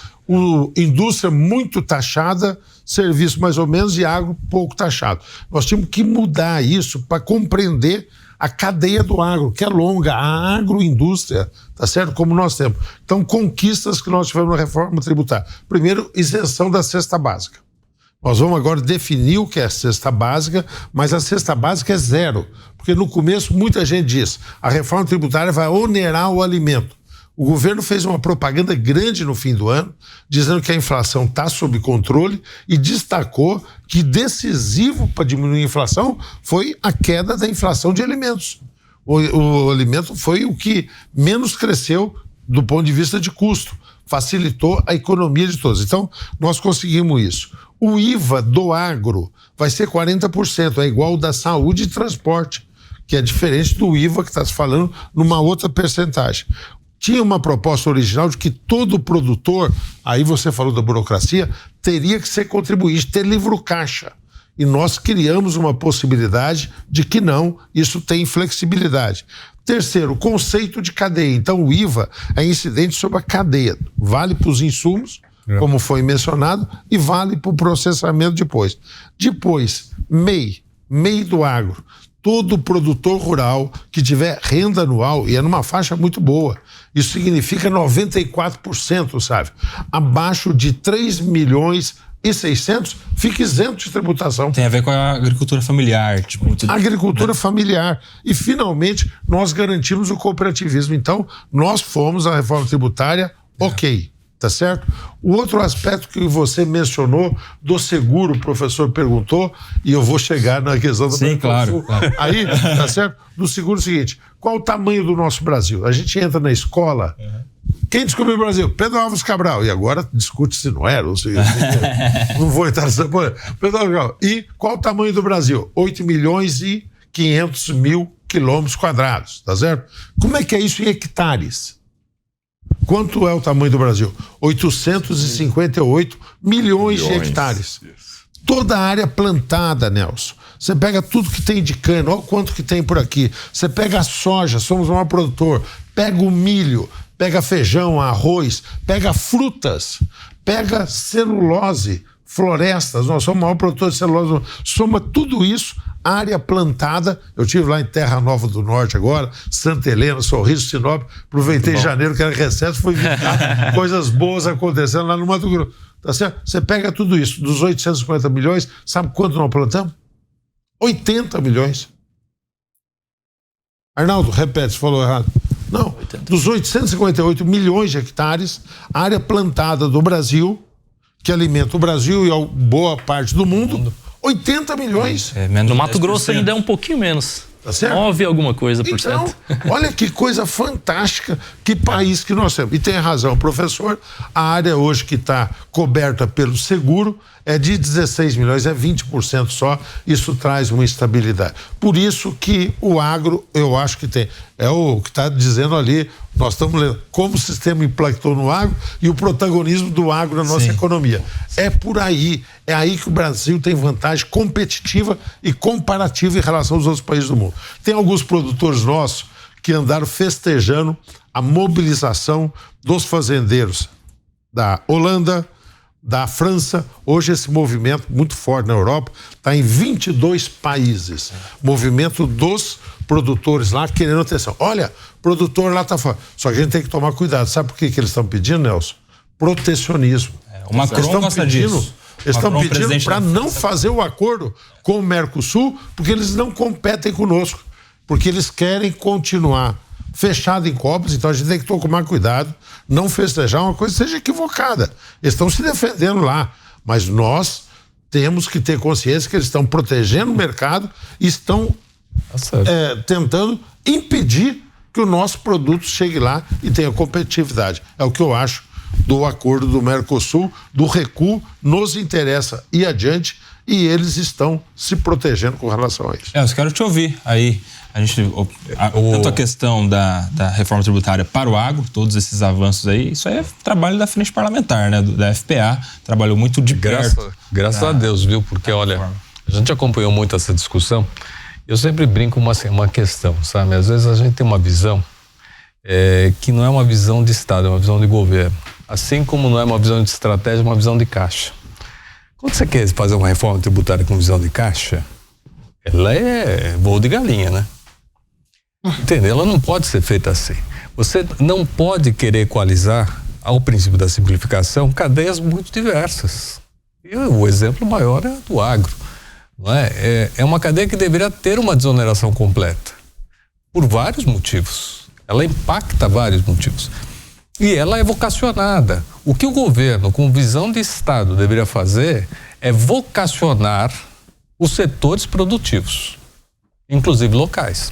indústria muito taxada, serviço mais ou menos e agro pouco taxado. Nós tínhamos que mudar isso para compreender a cadeia do agro, que é longa, a agroindústria, tá certo? Como nós temos. Então, conquistas que nós tivemos na reforma tributária. Primeiro, isenção da cesta básica. Nós vamos agora definir o que é a cesta básica, mas a cesta básica é zero. Porque no começo muita gente diz, a reforma tributária vai onerar o alimento. O governo fez uma propaganda grande no fim do ano, dizendo que a inflação está sob controle e destacou que decisivo para diminuir a inflação foi a queda da inflação de alimentos. O alimento foi o que menos cresceu do ponto de vista de custo, facilitou a economia de todos. Então, nós conseguimos isso. O IVA do agro vai ser 40%, é igual ao da saúde e transporte, que é diferente do IVA que está se falando numa outra percentagem. Tinha uma proposta original de que todo produtor, aí você falou da burocracia, teria que ser contribuinte, ter livro caixa. E nós criamos uma possibilidade de que não, isso tem flexibilidade. Terceiro, conceito de cadeia. Então o IVA é incidente sobre a cadeia. Vale para os insumos, como foi mencionado, e vale para o processamento depois. Depois, MEI do agro. Todo produtor rural que tiver renda anual, e é numa faixa muito boa, isso significa 94%, sabe? Abaixo de 3.600.000, fica isento de tributação. Tem a ver com a agricultura familiar. Agricultura familiar. E, finalmente, nós garantimos o cooperativismo. Então, nós fomos à reforma tributária, ok. Tá certo? O outro aspecto que você mencionou do seguro, o professor perguntou, e eu vou chegar na questão do Sim, claro. Aí, tá certo? Do seguro é o seguinte, qual o tamanho do nosso Brasil? A gente entra na escola, quem descobriu o Brasil? Pedro Álvares Cabral. E agora discute se não era, ou se não vou entrar nessa coisa. Pedro Álvares Cabral. E qual o tamanho do Brasil? 8.500.000 quilômetros quadrados, tá certo? Como é que é isso em hectares? Quanto é o tamanho do Brasil? 858 milhões de hectares. Toda a área plantada, Nelson. Você pega tudo que tem de cana, olha o quanto que tem por aqui. Você pega a soja, somos o maior produtor. Pega o milho, pega feijão, arroz, pega frutas, pega celulose, florestas. Nós somos o maior produtor de celulose. Soma tudo isso, área plantada. Eu estive lá em Terra Nova do Norte agora, Santa Helena, Sorriso, Sinop. Aproveitei janeiro, que era recesso, fui visitar coisas boas acontecendo lá no Mato Grosso. Tá certo? Você pega tudo isso, dos 850 milhões, sabe quanto nós plantamos? 80 milhões. Arnaldo, repete, você falou errado. Não, dos 858 milhões de hectares, a área plantada do Brasil, que alimenta o Brasil e a boa parte do mundo, 80 milhões. No Mato Grosso ainda é um pouquinho menos. Tá certo? 9 alguma coisa por cento. Olha que coisa fantástica, que país que nós temos. E tem razão, professor, a área hoje que está coberta pelo seguro é de 16 milhões, é 20% só, isso traz uma instabilidade. Por isso que o agro, eu acho que tem, é o que está dizendo ali, nós estamos lendo como o sistema impactou no agro e o protagonismo do agro na nossa economia. É por aí, é aí que o Brasil tem vantagem competitiva e comparativa em relação aos outros países do mundo. Tem alguns produtores nossos que andaram festejando a mobilização dos fazendeiros da Holanda, da França. Hoje esse movimento muito forte na Europa está em 22 países. Movimento dos produtores lá querendo atenção. Olha, o produtor lá está fora. Só que a gente tem que tomar cuidado. Sabe por que eles estão pedindo, Nelson? Protecionismo. O Macron gosta disso. Eles estão pedindo para não fazer o acordo com o Mercosul, porque eles não competem conosco. Porque eles querem continuar fechado em copos, então a gente tem que tomar cuidado, não festejar uma coisa que seja equivocada. Eles estão se defendendo lá, mas nós temos que ter consciência que eles estão protegendo o mercado e estão tentando impedir que o nosso produto chegue lá e tenha competitividade. É o que eu acho do acordo do Mercosul, do recuo, nos interessa ir adiante e eles estão se protegendo com relação a isso. Eu quero te ouvir aí. Tanto a questão da reforma tributária para o agro, todos esses avanços aí, isso aí é trabalho da frente parlamentar, né? Da FPA, trabalhou muito de perto. Graças a Deus, viu? Porque, olha, a gente acompanhou muito essa discussão. Eu sempre brinco uma questão, sabe? Às vezes a gente tem uma visão que não é uma visão de Estado, é uma visão de governo. Assim como não é uma visão de estratégia, é uma visão de caixa. Quando você quer fazer uma reforma tributária com visão de caixa, ela é voo de galinha, né? Entendeu? Ela não pode ser feita assim. Você não pode querer equalizar, ao princípio da simplificação, cadeias muito diversas. E o exemplo maior é do agro. Não é? É uma cadeia que deveria ter uma desoneração completa, por vários motivos. Ela impacta vários motivos. E ela é vocacionada. O que o governo, com visão de Estado, deveria fazer é vocacionar os setores produtivos, inclusive locais,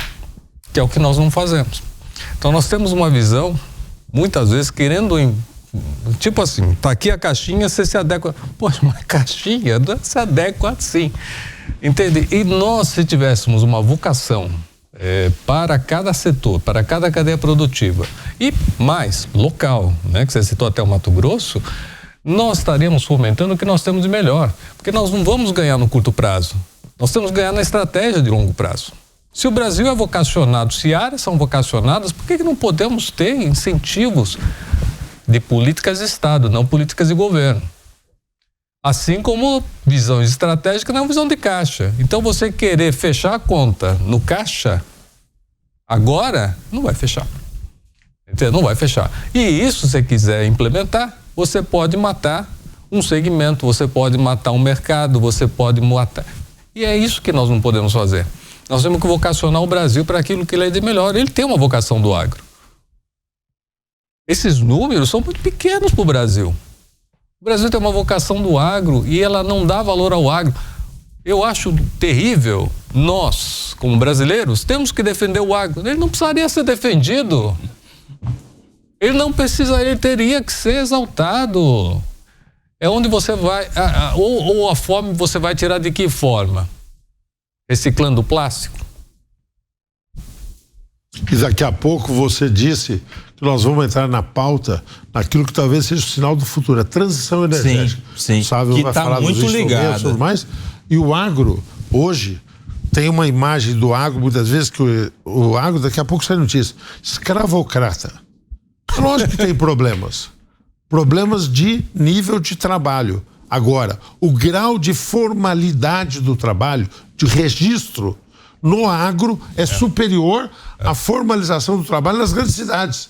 que é o que nós não fazemos. Então nós temos uma visão, muitas vezes, querendo, tipo assim, tá aqui a caixinha, você se adequa. Poxa, uma caixinha não se adequa assim, entende? E nós, se tivéssemos uma vocação para cada setor, para cada cadeia produtiva e mais local, né, que você citou até o Mato Grosso, nós estaríamos fomentando o que nós temos de melhor, porque nós não vamos ganhar no curto prazo, nós temos que ganhar na estratégia de longo prazo. Se o Brasil é vocacionado, se áreas são vocacionadas, por que não podemos ter incentivos de políticas de Estado, não políticas de governo. Assim como visão estratégica não visão de caixa. Então você querer fechar a conta no caixa, agora não vai fechar. Entendeu? Não vai fechar. E isso, se você quiser implementar, você pode matar um segmento, você pode matar um mercado, você pode matar... E é isso que nós não podemos fazer. Nós temos que vocacionar o Brasil para aquilo que ele é de melhor. Ele tem uma vocação do agro. Esses números são muito pequenos para o Brasil. O Brasil tem uma vocação do agro e ela não dá valor ao agro. Eu acho terrível. Nós, como brasileiros, temos que defender o agro. Ele não precisaria ser defendido. Ele não precisaria, ele teria que ser exaltado. É onde você vai... Ou a fome você vai tirar de que forma? Reciclando plástico? E daqui a pouco você disse que nós vamos entrar na pauta naquilo que talvez seja o sinal do futuro, a transição energética. Sim, sabe, que vai está falar muito ligado. Tudo mais. E o agro, hoje, tem uma imagem do agro, muitas vezes, que o agro, daqui a pouco sai notícia, escravocrata. Lógico que tem problemas. Problemas de nível de trabalho. Agora, o grau de formalidade do trabalho, de registro, no agro é superior à formalização do trabalho nas grandes cidades,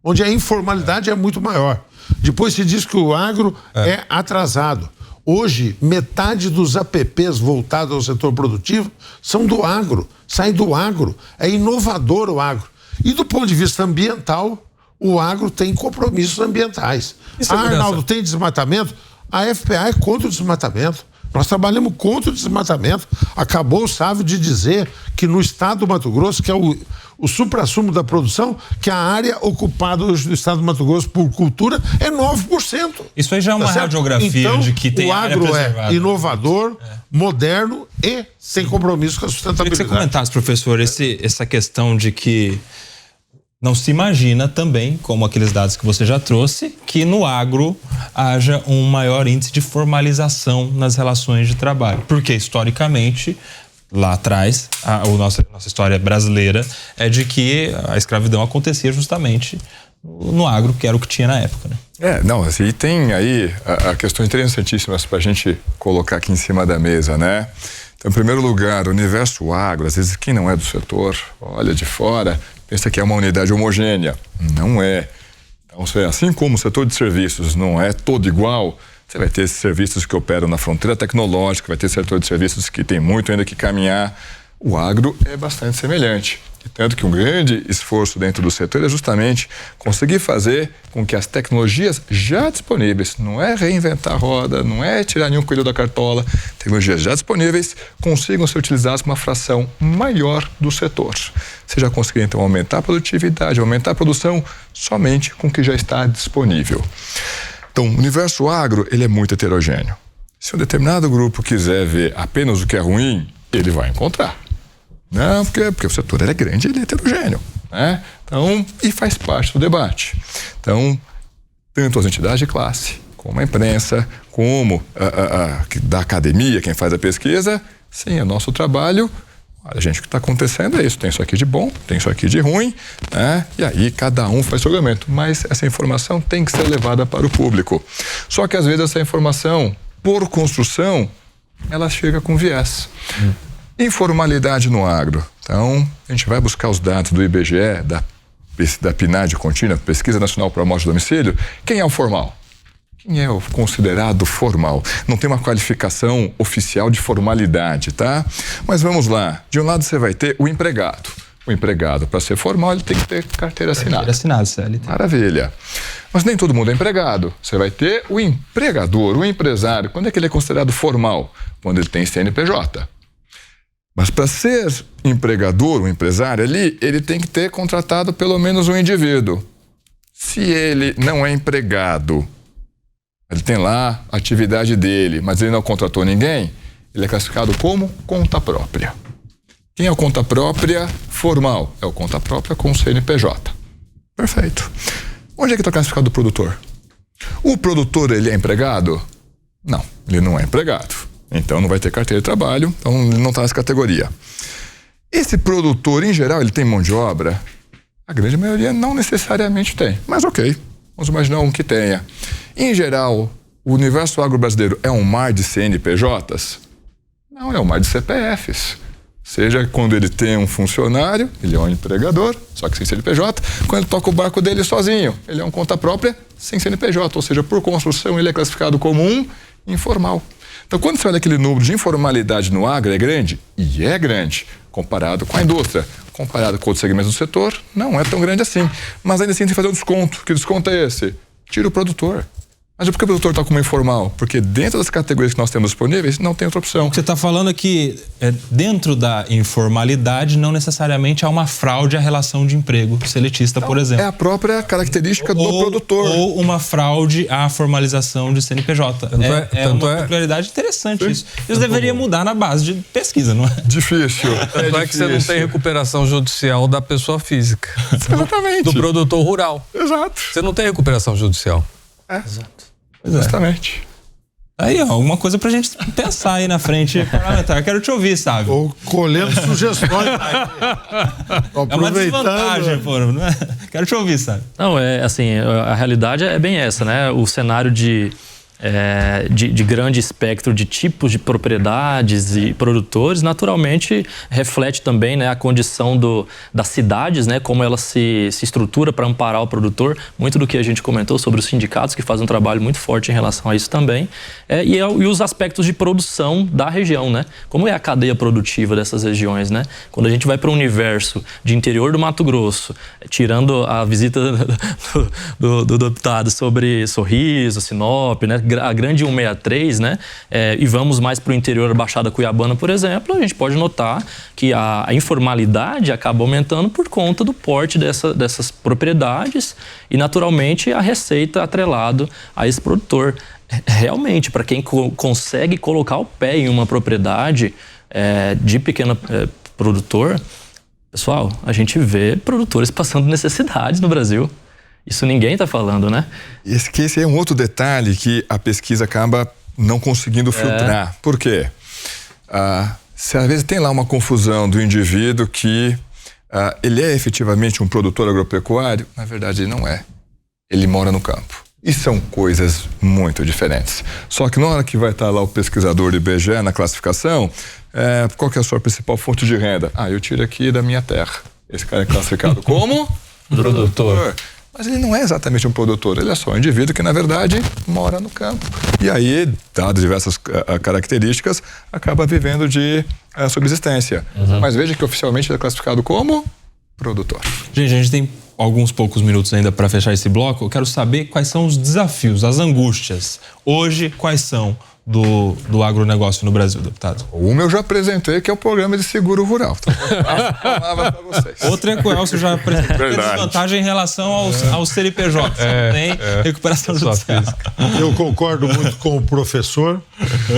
onde a informalidade é muito maior. Depois se diz que o agro é atrasado. Hoje, metade dos apps voltados ao setor produtivo são do agro, saem do agro. É inovador o agro. E do ponto de vista ambiental, o agro tem compromissos ambientais. Arnaldo, tem desmatamento? A FPA é contra o desmatamento. Nós trabalhamos contra o desmatamento. Acabou o Sávio de dizer que no estado do Mato Grosso, que é o suprassumo da produção, que a área ocupada hoje do estado do Mato Grosso por cultura é 9%. Isso aí já é uma radiografia então, de que tem o área agro preservada. É inovador, moderno e sem compromisso com a sustentabilidade. Queria que você comentasse, professor, essa questão de que não se imagina também, como aqueles dados que você já trouxe, que no agro haja um maior índice de formalização nas relações de trabalho. Porque, historicamente, lá atrás, a nossa história brasileira é de que a escravidão acontecia justamente no agro, que era o que tinha na época, né? E tem aí questões interessantíssimas para a gente colocar aqui em cima da mesa, né? Então, em primeiro lugar, o universo agro, às vezes quem não é do setor, olha de fora, pensa que é uma unidade homogênea. Não é. Então, assim como o setor de serviços não é todo igual, você vai ter serviços que operam na fronteira tecnológica, vai ter setor de serviços que tem muito ainda que caminhar. O agro é bastante semelhante. E tanto que um grande esforço dentro do setor é justamente conseguir fazer com que as tecnologias já disponíveis, não é reinventar a roda, não é tirar nenhum coelho da cartola, tecnologias já disponíveis consigam ser utilizadas com uma fração maior do setor. Você já conseguir então aumentar a produtividade, aumentar a produção somente com o que já está disponível. Então, o universo agro, ele é muito heterogêneo. Se um determinado grupo quiser ver apenas o que é ruim, ele vai encontrar. Não, porque o setor ele é grande, ele é heterogêneo, né? Então, e faz parte do debate. Então, tanto as entidades de classe, como a imprensa, como da academia, quem faz a pesquisa, sim, é nosso trabalho. Olha, gente, o que está acontecendo é isso. Tem isso aqui de bom, tem isso aqui de ruim, né? E aí cada um faz seu argumento. Mas essa informação tem que ser levada para o público. Só que às vezes essa informação, por construção, ela chega com viés. Informalidade no agro. Então, a gente vai buscar os dados do IBGE, da PNAD contínua, Pesquisa Nacional para a Morte do Domicílio. Quem é o formal? Quem é o considerado formal? Não tem uma qualificação oficial de formalidade, tá? Mas vamos lá. De um lado você vai ter o empregado. O empregado, para ser formal, ele tem que ter carteira assinada. Carteira assinada, CLT. Maravilha. Mas nem todo mundo é empregado. Você vai ter o empregador, o empresário. Quando é que ele é considerado formal? Quando ele tem CNPJ. Mas para ser empregador, um empresário ali, ele tem que ter contratado pelo menos um indivíduo. Se ele não é empregado, ele tem lá a atividade dele, mas ele não contratou ninguém, ele é classificado como conta própria. Quem é o conta própria formal? É o conta própria com CNPJ. Perfeito. Onde é que está classificado o produtor? O produtor, ele é empregado? Não, ele não é empregado. Então não vai ter carteira de trabalho, então ele não está nessa categoria. Esse produtor, em geral, ele tem mão de obra? A grande maioria não necessariamente tem, mas ok, Vamos imaginar um que tenha. Em geral, o universo agro brasileiro é um mar de CNPJs? Não, é um mar de CPFs. Seja quando ele tem um funcionário, ele é um empregador, só que sem CNPJ. Quando ele toca o barco dele sozinho, ele é um conta própria sem CNPJ. Ou seja, por construção, ele é classificado como um informal. Então, quando você olha aquele número de informalidade no agro, é grande? E é grande, comparado com a indústria. Comparado com outros segmentos do setor, não é tão grande assim. Mas ainda assim tem que fazer um desconto. Que desconto é esse? Tira o produtor. Mas por que o produtor está como informal? Porque dentro das categorias que nós temos disponíveis, não tem outra opção. O que você está falando é que dentro da informalidade não necessariamente há uma fraude à relação de emprego seletista, por exemplo. É a própria característica do produtor. Ou uma fraude à formalização de CNPJ. É uma peculiaridade interessante isso. Isso deveria mudar na base de pesquisa, não é? Difícil. Tanto é que você não tem recuperação judicial da pessoa física. Exatamente. Do produtor rural. Exato. Você não tem recuperação judicial. Exato. Exatamente. Aí, ó, alguma coisa pra gente pensar aí na frente parlamentar. Quero te ouvir, sabe? Ou colhendo sugestões. É uma desvantagem, pô, não é? Quero te ouvir, sabe? Não, assim, a realidade é bem essa, né? O cenário de grande espectro de tipos de propriedades e produtores, naturalmente reflete também, né, a condição das cidades, né, como ela se estrutura para amparar o produtor. Muito do que a gente comentou sobre os sindicatos, que fazem um trabalho muito forte em relação a isso também. E os aspectos de produção da região, né? Como é a cadeia produtiva dessas regiões, né? Quando a gente vai para o universo de interior do Mato Grosso, tirando a visita do deputado sobre Sorriso, Sinop, né? A grande 163, né? E vamos mais para o interior da Baixada Cuiabana, por exemplo, a gente pode notar que a informalidade acaba aumentando por conta do porte dessas propriedades e, naturalmente, a receita atrelado a esse produtor. Realmente, para quem consegue colocar o pé em uma propriedade de pequeno produtor, pessoal, a gente vê produtores passando necessidades no Brasil. Isso ninguém está falando, né? Esse é um outro detalhe que a pesquisa acaba não conseguindo filtrar. Por quê? Se às vezes tem lá uma confusão do indivíduo que ele é efetivamente um produtor agropecuário, na verdade ele não é. Ele mora no campo. E são coisas muito diferentes. Só que na hora que vai estar lá o pesquisador do IBGE na classificação, qual que é a sua principal fonte de renda? Eu tiro aqui da minha terra. Esse cara é classificado como? Produtor. Mas ele não é exatamente um produtor, ele é só um indivíduo que, na verdade, mora no campo. E aí, dadas diversas características, acaba vivendo de subsistência. Mas veja que oficialmente ele é classificado como produtor. Gente, a gente tem alguns poucos minutos ainda para fechar esse bloco. Eu quero saber quais são os desafios, as angústias. Hoje, quais são do agronegócio no Brasil, deputado? Uma eu já apresentei, que é o programa de seguro rural. Então, a palavra para vocês. Outra é que o Elcio já apresentou. Verdade. Desvantagem em relação aos CNPJ. Tem recuperação judicial. Eu concordo muito com o professor.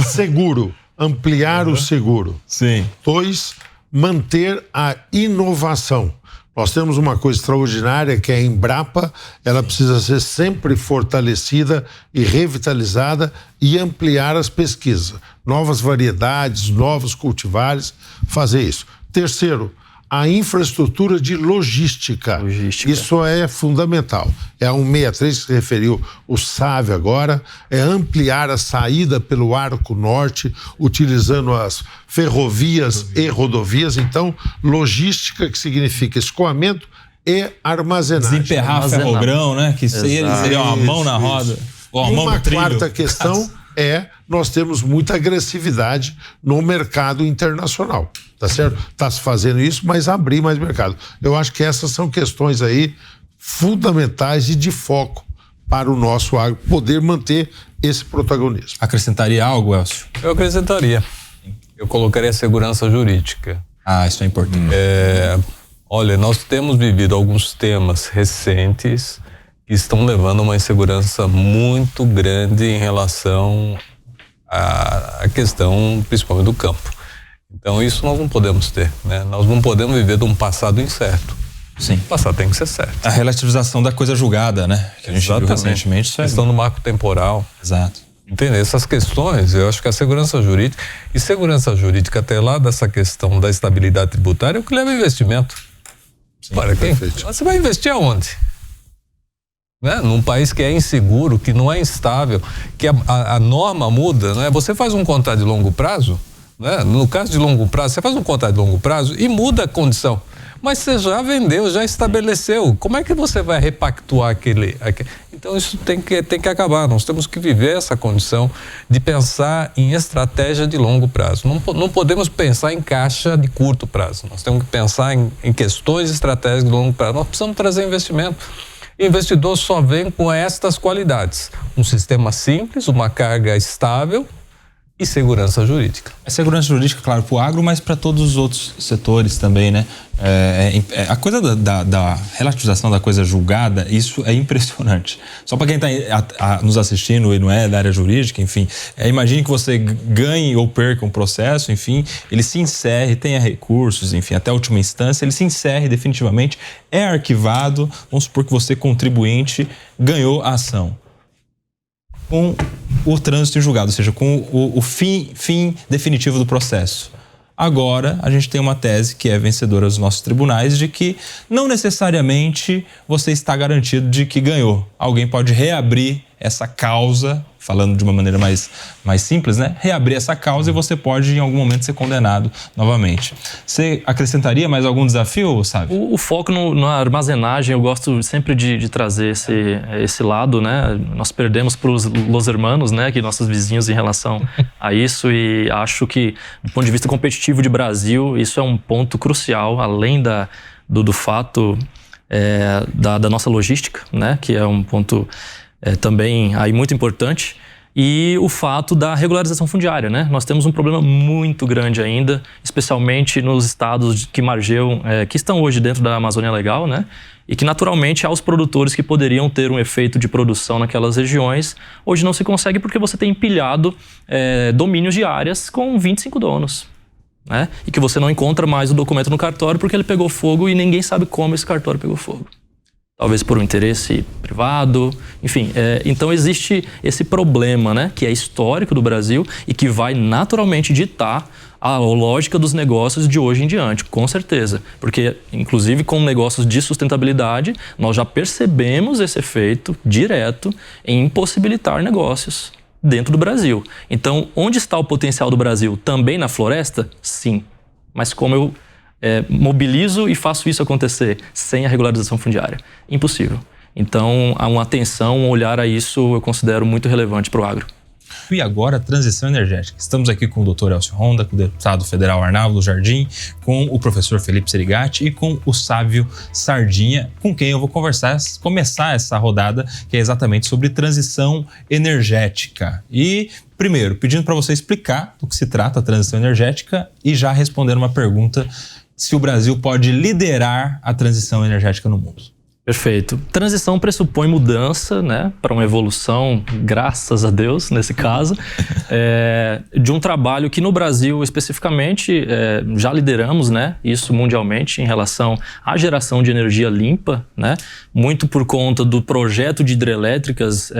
Seguro, ampliar o seguro. Sim. 2, manter a inovação. Nós temos uma coisa extraordinária que é a Embrapa, ela precisa ser sempre fortalecida e revitalizada e ampliar as pesquisas. Novas variedades, novos cultivares, fazer isso. 3, a infraestrutura de logística. Isso é fundamental. É a 163 que se referiu o Sávio agora, é ampliar a saída pelo Arco Norte, utilizando as ferrovias e rodovias. Então, logística, que significa escoamento e armazenagem. Desemperrar ferrogrão, né? Que seria uma mão na roda. Ou uma mão no trilho. Quarta questão nós temos muita agressividade no mercado internacional, tá certo? Está se fazendo isso, mas abrir mais mercado. Eu acho que essas são questões aí fundamentais e de foco para o nosso agro poder manter esse protagonismo. Acrescentaria algo, Elcio? Eu acrescentaria. Eu colocaria a segurança jurídica. Isso é importante. Olha, nós temos vivido alguns temas recentes que estão levando a uma insegurança muito grande em relação à questão, principalmente do campo. Então, isso nós não podemos ter, né? Nós não podemos viver de um passado incerto. Sim. O passado tem que ser certo. A relativização da coisa julgada, né? Que a gente viu recentemente. Isso questão do marco temporal. Exato. Entende? Essas questões, eu acho que a segurança jurídica, e segurança jurídica até lá dessa questão da estabilidade tributária é o que leva investimento. Sim, para quem? Você vai investir aonde? né? Num país que é inseguro, que não é instável, que a norma muda, né? Você faz um contrato de longo prazo, né? No caso de longo prazo, você faz um contrato de longo prazo e muda a condição. Mas você já vendeu, já estabeleceu. Como é que você vai repactuar aquele... Então isso tem que acabar. Nós temos que viver essa condição de pensar em estratégia de longo prazo. Não podemos pensar em caixa de curto prazo. Nós temos que pensar em questões estratégicas de longo prazo. Nós precisamos trazer investimento. Investidor só vem com estas qualidades: um sistema simples, uma carga estável e segurança jurídica. É segurança jurídica, claro, para o agro, mas para todos os outros setores também, né? A coisa da relativização da coisa julgada, isso é impressionante. Só para quem está nos assistindo e não é da área jurídica, enfim, imagine que você ganhe ou perca um processo, enfim, ele se encerre, tenha recursos, enfim, até a última instância, ele se encerre definitivamente, é arquivado, vamos supor que você, contribuinte, ganhou a ação. Com o trânsito em julgado, ou seja, com o fim definitivo do processo. Agora, a gente tem uma tese que é vencedora dos nossos tribunais de que não necessariamente você está garantido de que ganhou. Alguém pode reabrir essa causa, falando de uma maneira mais simples, né? Reabrir essa causa e você pode, em algum momento, ser condenado novamente. Você acrescentaria mais algum desafio, sabe? O foco na armazenagem, eu gosto sempre de trazer esse lado, né? Nós perdemos para os Los Hermanos, né? Que nossos vizinhos em relação a isso, e acho que, do ponto de vista competitivo de Brasil, isso é um ponto crucial, além do fato da nossa logística, né? Que é um ponto também aí muito importante. E o fato da regularização fundiária, né? Nós temos um problema muito grande ainda, especialmente nos estados que margeiam, que estão hoje dentro da Amazônia Legal, né? E que naturalmente há os produtores que poderiam ter um efeito de produção naquelas regiões, hoje não se consegue porque você tem empilhado domínios de áreas com 25 donos. Né? E que você não encontra mais o documento no cartório porque ele pegou fogo e ninguém sabe como esse cartório pegou fogo. Talvez por um interesse privado, enfim. Então existe esse problema, né, que é histórico do Brasil e que vai naturalmente ditar a lógica dos negócios de hoje em diante, com certeza. Porque, inclusive, com negócios de sustentabilidade, nós já percebemos esse efeito direto em impossibilitar negócios dentro do Brasil. Então, onde está o potencial do Brasil? Também na floresta? Sim. Mas como eu mobilizo e faço isso acontecer sem a regularização fundiária? Impossível. Então, há uma atenção, um olhar a isso eu considero muito relevante para o agro. E agora, transição energética. Estamos aqui com o Dr. Elcio Honda, com o deputado federal Arnaldo Jardim, com o professor Felipe Serigati e com o Sávio Sardinha, com quem eu vou começar essa rodada, que é exatamente sobre transição energética. E, primeiro, pedindo para você explicar do que se trata a transição energética e já responder uma pergunta: se o Brasil pode liderar a transição energética no mundo. Perfeito. Transição pressupõe mudança, né, para uma evolução, graças a Deus, nesse caso, de um trabalho que no Brasil especificamente já lideramos, né, isso mundialmente em relação à geração de energia limpa, né, muito por conta do projeto de hidrelétricas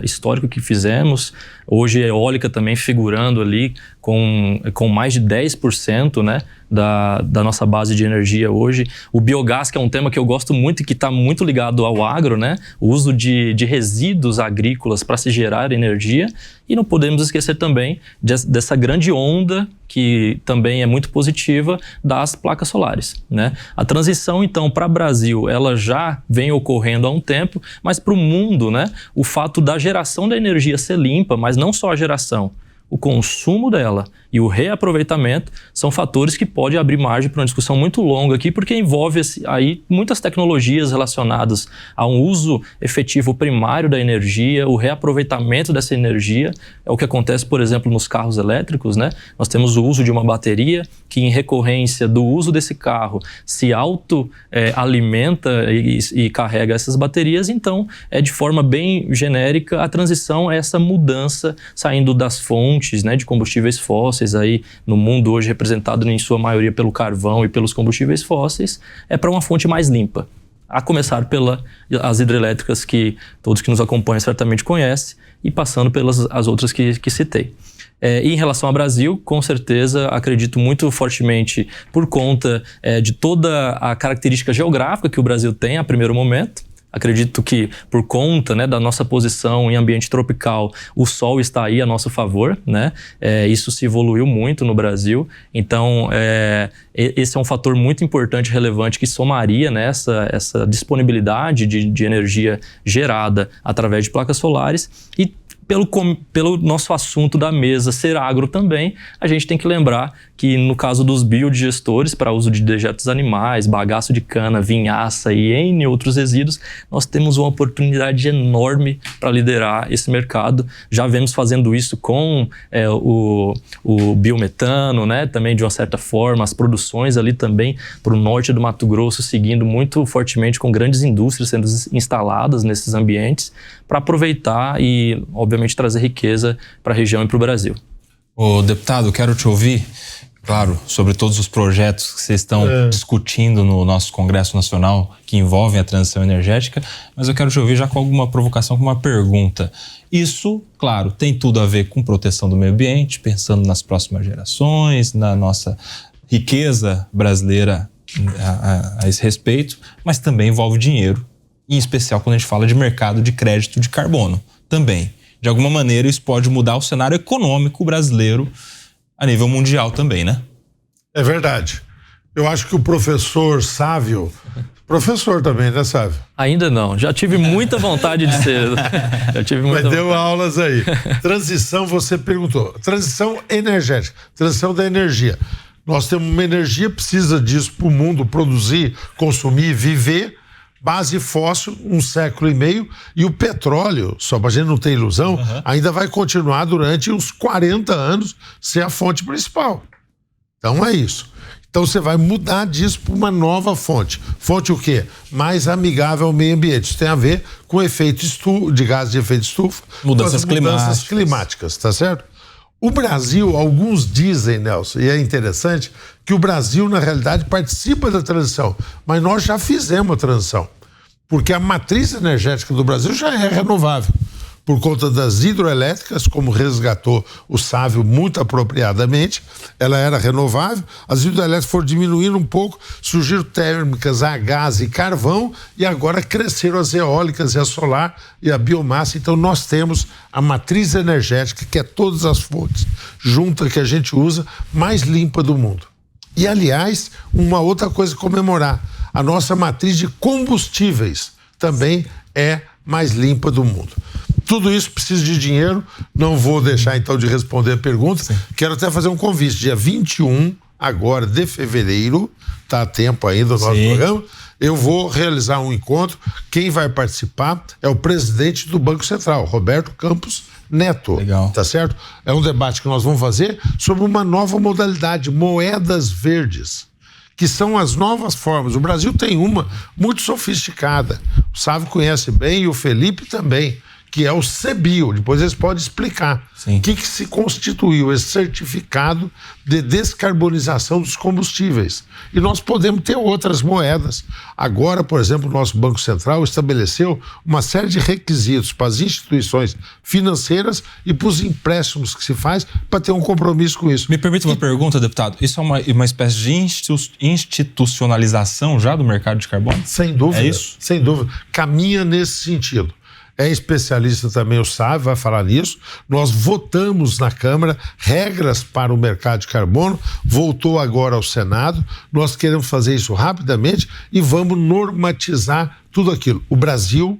histórico que fizemos. Hoje a eólica também figurando ali com mais de 10%, né, da nossa base de energia hoje. O biogás, que é um tema que eu gosto muito e que está muito ligado ao agro, né? O uso de resíduos agrícolas para se gerar energia. E não podemos esquecer também dessa grande onda, que também é muito positiva, das placas solares, né? A transição, então, para o Brasil, ela já vem ocorrendo há um tempo, mas para o mundo, né, o fato da geração da energia ser limpa, mas não só a geração, o consumo dela e o reaproveitamento são fatores que podem abrir margem para uma discussão muito longa aqui, porque envolve aí muitas tecnologias relacionadas a um uso efetivo primário da energia, o reaproveitamento dessa energia. É o que acontece, por exemplo, nos carros elétricos, né? Nós temos o uso de uma bateria que, em recorrência do uso desse carro, se alimenta e carrega essas baterias. Então, de forma bem genérica, a transição é essa mudança saindo das fontes, né, de combustíveis fósseis, aí no mundo hoje representado em sua maioria pelo carvão e pelos combustíveis fósseis, para uma fonte mais limpa. A começar pelas hidrelétricas, que todos que nos acompanham certamente conhecem, e passando pelas as outras que citei. E em relação ao Brasil, com certeza, acredito muito fortemente por conta de toda a característica geográfica que o Brasil tem a primeiro momento. Acredito que por conta, né, da nossa posição em ambiente tropical, o sol está aí a nosso favor, né? Isso se evoluiu muito no Brasil. Então, esse é um fator muito importante e relevante que somaria nessa essa disponibilidade de energia gerada através de placas solares. E pelo nosso assunto da mesa ser agro também, a gente tem que lembrar que no caso dos biodigestores para uso de dejetos animais, bagaço de cana, vinhaça e N outros resíduos, nós temos uma oportunidade enorme para liderar esse mercado. Já vemos fazendo isso com o biometano, né? Também de uma certa forma, as produções ali também para o norte do Mato Grosso, seguindo muito fortemente com grandes indústrias sendo instaladas nesses ambientes para aproveitar e, obviamente, trazer riqueza para a região e para o Brasil. Ô, deputado, quero te ouvir, claro, sobre todos os projetos que vocês estão discutindo no nosso Congresso Nacional que envolvem a transição energética, mas eu quero te ouvir já com alguma provocação, com uma pergunta. Isso, claro, tem tudo a ver com proteção do meio ambiente, pensando nas próximas gerações, na nossa riqueza brasileira a esse respeito, mas também envolve dinheiro, em especial quando a gente fala de mercado de crédito de carbono também. De alguma maneira, isso pode mudar o cenário econômico brasileiro a nível mundial também, né? É verdade. Eu acho que o professor Sávio... Professor também, né, Sávio? Ainda não. Já tive muita vontade de ser. Mas deu aulas aí. Transição, você perguntou. Transição energética. Transição da energia. Nós temos uma energia, precisa disso para o mundo produzir, consumir, viver. Base fóssil, 1,5 séculos, e o petróleo, só para a gente não ter ilusão, ainda vai continuar durante uns 40 anos ser a fonte principal. Então é isso. Então você vai mudar disso para uma nova fonte. Fonte o quê? Mais amigável ao meio ambiente. Isso tem a ver com efeito de gases de efeito estufa. Mudanças climáticas, tá certo? O Brasil, alguns dizem, Nelson, e é interessante, que o Brasil, na realidade, participa da transição, mas nós já fizemos a transição, porque a matriz energética do Brasil já é renovável, por conta das hidroelétricas, como resgatou o Sávio muito apropriadamente, ela era renovável, as hidroelétricas foram diminuindo um pouco, surgiram térmicas a gás e carvão, e agora cresceram as eólicas e a solar e a biomassa. Então nós temos a matriz energética, que é todas as fontes juntas que a gente usa, mais limpa do mundo. E, aliás, uma outra coisa a comemorar, a nossa matriz de combustíveis também é mais limpa do mundo. Tudo isso precisa de dinheiro, não vou deixar então de responder a pergunta. Sim. Quero até fazer um convite, dia 21 agora de fevereiro, tá a tempo ainda do nosso programa, eu vou realizar um encontro, quem vai participar é o presidente do Banco Central, Roberto Campos Neto. Legal. Tá certo? É um debate que nós vamos fazer sobre uma nova modalidade, moedas verdes, que são as novas formas. O Brasil tem uma muito sofisticada, o Sávio conhece bem e o Felipe também, que é o CBIO, depois eles podem explicar o que se constituiu esse certificado de descarbonização dos combustíveis. E nós podemos ter outras moedas. Agora, por exemplo, o nosso Banco Central estabeleceu uma série de requisitos para as instituições financeiras e para os empréstimos que se faz para ter um compromisso com isso. Me permite uma pergunta, deputado? Isso é uma espécie de institucionalização já do mercado de carbono? Sem dúvida. É isso? Sem dúvida. Caminha nesse sentido. É especialista também, o Sávio vai falar nisso. Nós votamos na Câmara regras para o mercado de carbono, voltou agora ao Senado. Nós queremos fazer isso rapidamente e vamos normatizar tudo aquilo. O Brasil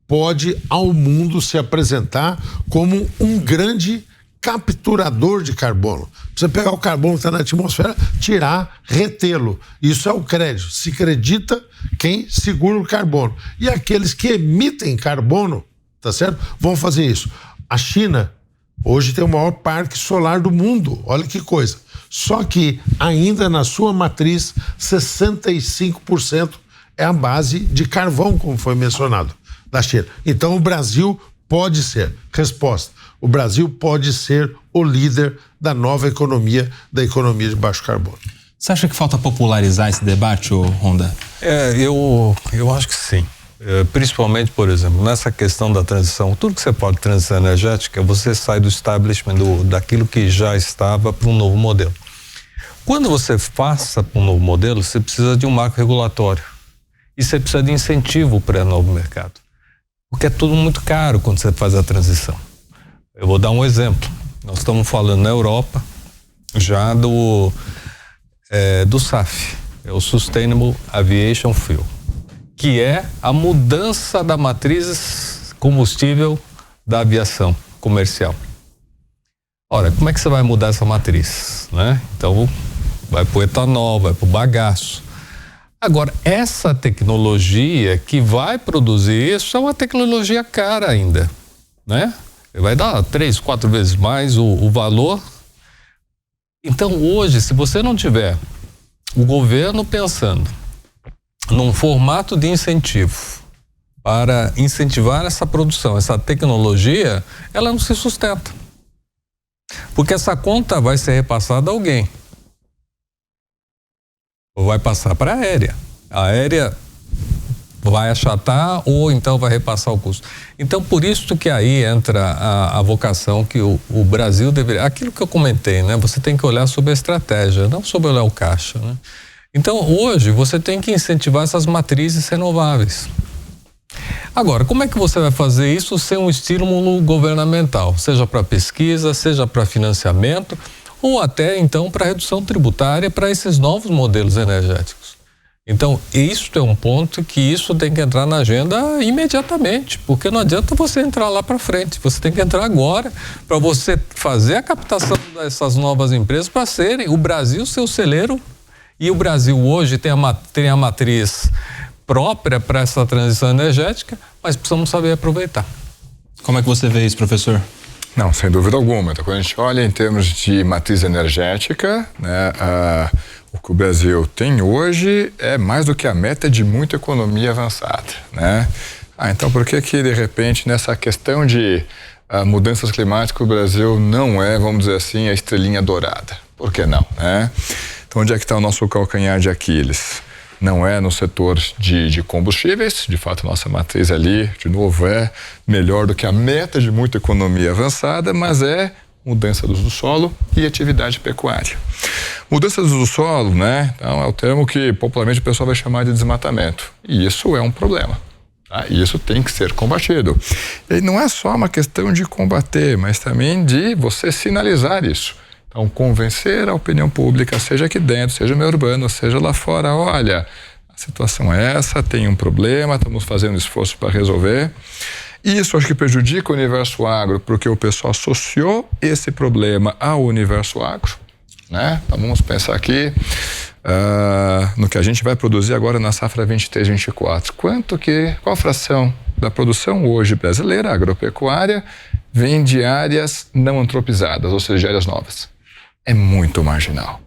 pode ao mundo se apresentar como um grande capturador de carbono. Você pegar o carbono que está na atmosfera, tirar, retê-lo. Isso é o crédito. Se acredita quem segura o carbono. E aqueles que emitem carbono, tá certo? Vão fazer isso. A China hoje tem o maior parque solar do mundo. Olha que coisa. Só que ainda na sua matriz, 65% é a base de carvão, como foi mencionado, da China. Então o Brasil pode ser. Resposta. O Brasil pode ser o líder da nova economia, da economia de baixo carbono. Você acha que falta popularizar esse debate, Honda? Eu acho que sim. Principalmente, por exemplo, nessa questão da transição, tudo que você pode transição energética, você sai do establishment, daquilo que já estava para um novo modelo. Quando você passa para um novo modelo, você precisa de um marco regulatório. E você precisa de incentivo para o novo mercado. Porque é tudo muito caro quando você faz a transição. Eu vou dar um exemplo. Nós estamos falando na Europa já do SAF, é o Sustainable Aviation Fuel, que é a mudança da matriz combustível da aviação comercial. Ora, como é que você vai mudar essa matriz, né? Então, vai para o etanol, vai para o bagaço. Agora, essa tecnologia que vai produzir isso é uma tecnologia cara ainda, né? Vai dar 3, 4 vezes mais o valor. Então, hoje, se você não tiver o governo pensando num formato de incentivo para incentivar essa produção, essa tecnologia, ela não se sustenta. Porque essa conta vai ser repassada a alguém. Ou vai passar para a aérea. A aérea vai achatar ou então vai repassar o custo. Então, por isso que aí entra a vocação que o Brasil deveria... Aquilo que eu comentei, né? Você tem que olhar sobre a estratégia, não sobre olhar o caixa, né? Então, hoje, você tem que incentivar essas matrizes renováveis. Agora, como é que você vai fazer isso sem um estímulo governamental? Seja para pesquisa, seja para financiamento, ou até, então, para redução tributária para esses novos modelos energéticos. Então, isso é um ponto que isso tem que entrar na agenda imediatamente, porque não adianta você entrar lá para frente, você tem que entrar agora para você fazer a captação dessas novas empresas para serem o Brasil seu celeiro, e o Brasil hoje tem a matriz própria para essa transição energética, mas precisamos saber aproveitar. Como é que você vê isso, professor? Não, sem dúvida alguma. Então, quando a gente olha em termos de matriz energética, né, o que o Brasil tem hoje é mais do que a meta de muita economia avançada, né? Então, por que de repente, nessa questão de mudanças climáticas, o Brasil não é, vamos dizer assim, a estrelinha dourada? Por que não, né? Então, onde é que está o nosso calcanhar de Aquiles? Não é no setor de combustíveis, de fato a nossa matriz ali, de novo, é melhor do que a meta de muita economia avançada, mas é mudança do uso do solo e atividade pecuária. Mudança do uso do solo, né? Então é o termo que popularmente o pessoal vai chamar de desmatamento, e isso é um problema. Tá? E isso tem que ser combatido. E não é só uma questão de combater, mas também de você sinalizar isso. Então, convencer a opinião pública, seja aqui dentro, seja no meio urbano, seja lá fora, olha, a situação é essa, tem um problema, estamos fazendo esforço para resolver. Isso acho que prejudica o universo agro, porque o pessoal associou esse problema ao universo agro, né? Então, vamos pensar aqui no que a gente vai produzir agora na safra 23-24. Qual a fração da produção hoje brasileira, agropecuária, vem de áreas não antropizadas, ou seja, de áreas novas? É muito marginal.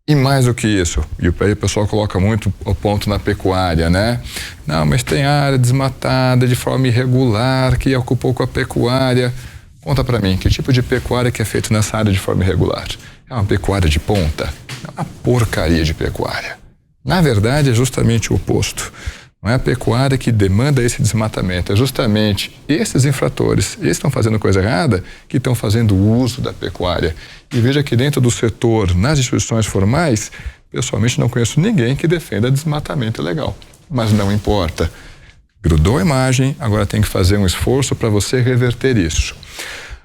E mais do que isso, e aí o pessoal coloca muito o ponto na pecuária, né? Não, mas tem área desmatada de forma irregular, que ocupou com a pecuária. Conta para mim, que tipo de pecuária que é feito nessa área de forma irregular? É uma pecuária de ponta? É uma porcaria de pecuária. Na verdade, é justamente o oposto. Não é a pecuária que demanda esse desmatamento, é justamente esses infratores, esses que estão fazendo coisa errada, que estão fazendo uso da pecuária. E veja que dentro do setor, nas instituições formais, pessoalmente não conheço ninguém que defenda desmatamento ilegal. Mas não importa. Grudou a imagem, agora tem que fazer um esforço para você reverter isso.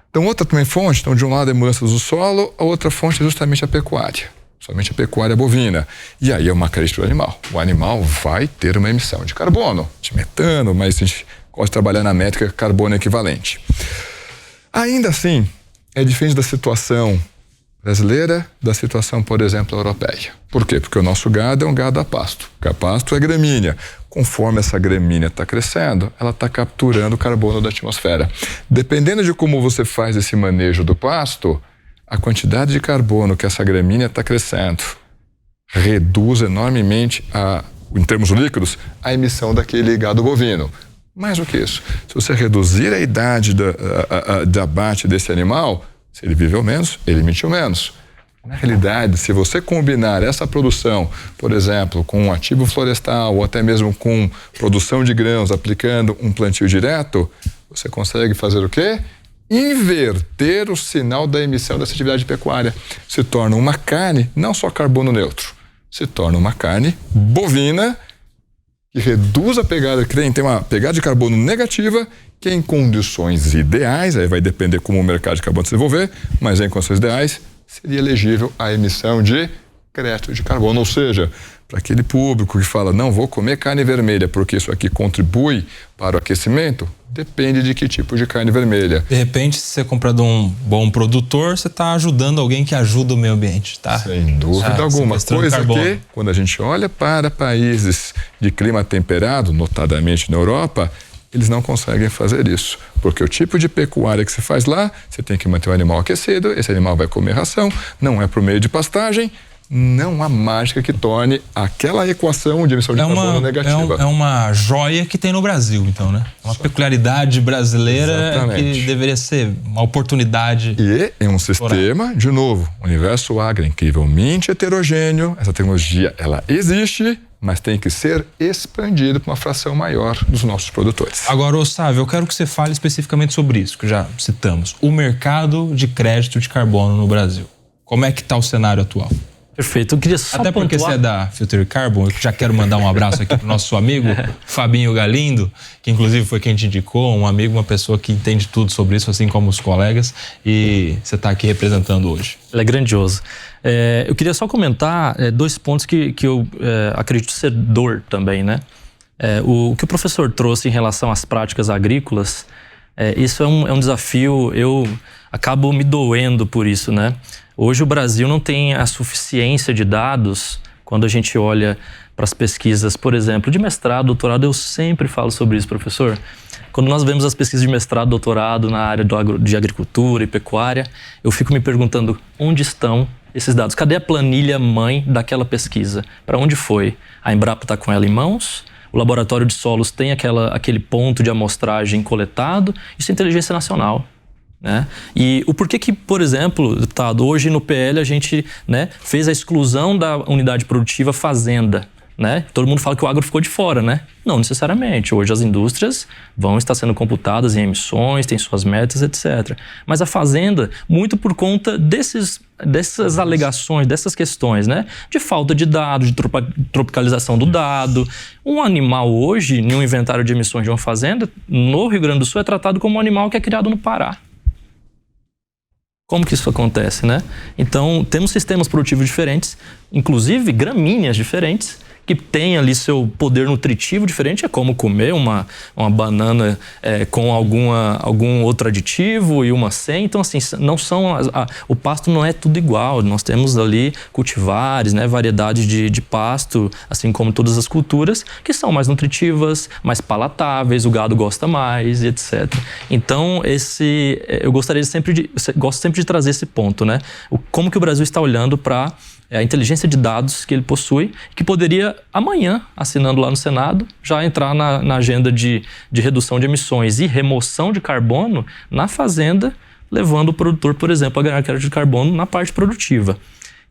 Então, outra também fonte, então de um lado é mudanças do solo, a outra fonte é justamente a pecuária. Somente a pecuária bovina. E aí é uma característica do animal. O animal vai ter uma emissão de carbono, de metano, mas a gente gosta de trabalhar na métrica carbono equivalente. Ainda assim, é diferente da situação brasileira da situação, por exemplo, europeia. Por quê? Porque o nosso gado é um gado a pasto. A pasto é gramínea. Conforme essa gramínea está crescendo, ela está capturando carbono da atmosfera. Dependendo de como você faz esse manejo do pasto, a quantidade de carbono que essa gramínea está crescendo reduz enormemente, em termos líquidos, a emissão daquele gado bovino. Mais do que isso, se você reduzir a idade de abate desse animal, se ele viveu menos, ele emitiu menos. Na realidade, se você combinar essa produção, por exemplo, com um ativo florestal ou até mesmo com produção de grãos, aplicando um plantio direto, você consegue fazer o quê? Inverter o sinal da emissão dessa atividade pecuária. Se torna uma carne, não só carbono neutro, se torna uma carne bovina que reduz a pegada, que tem uma pegada de carbono negativa, que em condições ideais, aí vai depender como o mercado de carbono se desenvolver, mas em condições ideais, seria elegível a emissão de crédito de carbono, ou seja, para aquele público que fala, não vou comer carne vermelha porque isso aqui contribui para o aquecimento, depende de que tipo de carne vermelha. De repente, se você comprar de um bom produtor, você está ajudando alguém que ajuda o meio ambiente, tá? Sem dúvida alguma. Coisa carbono. que, quando a gente olha para países de clima temperado, notadamente na Europa, eles não conseguem fazer isso. Porque o tipo de pecuária que você faz lá, você tem que manter o animal aquecido, esse animal vai comer ração, não é por meio de pastagem, não há mágica que torne aquela equação de emissão de carbono negativa. É uma joia que tem no Brasil, então, né? Uma peculiaridade brasileira. Exatamente. Que deveria ser uma oportunidade. E em um sistema, de novo, universo agro incrivelmente heterogêneo, essa tecnologia, ela existe, mas tem que ser expandido para uma fração maior dos nossos produtores. Agora, Sávio, eu quero que você fale especificamente sobre isso, que já citamos. O mercado de crédito de carbono no Brasil. Como é que está o cenário atual? Perfeito, eu queria só Até porque pontuar... você é da Future Carbon, eu já quero mandar um abraço aqui pro nosso amigo Fabinho Galindo, que inclusive foi quem te indicou, um amigo, uma pessoa que entende tudo sobre isso, assim como os colegas, e você está aqui representando hoje. Ele é grandioso. Eu queria só comentar 2 pontos que eu acredito ser dor também, né? O que o professor trouxe em relação às práticas agrícolas, isso é um desafio, eu acabo me doendo por isso, né? Hoje o Brasil não tem a suficiência de dados quando a gente olha para as pesquisas, por exemplo, de mestrado, doutorado, eu sempre falo sobre isso, professor. Quando nós vemos as pesquisas de mestrado, doutorado na área de agricultura e pecuária, eu fico me perguntando onde estão esses dados? Cadê a planilha mãe daquela pesquisa? Para onde foi? A Embrapa está com ela em mãos? O laboratório de solos tem aquele ponto de amostragem coletado? Isso é inteligência nacional. Né? E o porquê que, por exemplo, deputado, hoje no PL a gente, né, fez a exclusão da unidade produtiva fazenda, né? Todo mundo fala que o agro ficou de fora, né? Não necessariamente. Hoje as indústrias vão estar sendo computadas em emissões, têm suas metas, etc. Mas a fazenda, muito por conta dessas alegações, dessas questões, né? De falta de dados, de tropicalização do dado. Um animal hoje, em um inventário de emissões de uma fazenda, no Rio Grande do Sul é tratado como um animal que é criado no Pará. Como que isso acontece, né? Então, temos sistemas produtivos diferentes, inclusive gramíneas diferentes, que têm ali seu poder nutritivo diferente. É como comer uma banana com algum outro aditivo e uma sem. Então, assim, não são o pasto não é tudo igual. Nós temos ali cultivares, né, variedades de pasto, assim como todas as culturas, que são mais nutritivas, mais palatáveis, o gado gosta mais e etc. Então, eu gosto sempre de trazer esse ponto, né? Como que o Brasil está olhando para a inteligência de dados que ele possui, que poderia amanhã, assinando lá no Senado, já entrar na agenda de redução de emissões e remoção de carbono na fazenda, levando o produtor, por exemplo, a ganhar crédito de carbono na parte produtiva.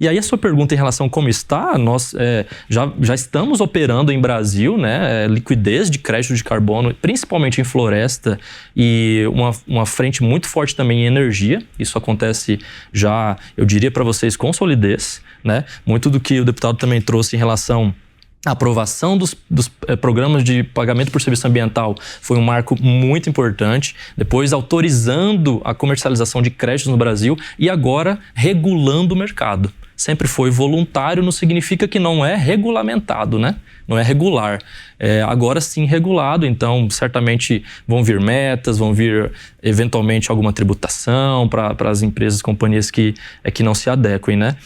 E aí a sua pergunta em relação a como está, nós já estamos operando em Brasil, né, liquidez de crédito de carbono, principalmente em floresta, e uma frente muito forte também em energia. Isso acontece já, eu diria para vocês, com solidez, né? Muito do que o deputado também trouxe em relação à aprovação dos programas de pagamento por serviço ambiental foi um marco muito importante, depois autorizando a comercialização de créditos no Brasil e agora regulando o mercado. Sempre foi voluntário, não significa que não é regulamentado, né? Não é regular. Agora sim regulado, então certamente vão vir metas, vão vir eventualmente alguma tributação para as empresas, companhias que não se adequem, né?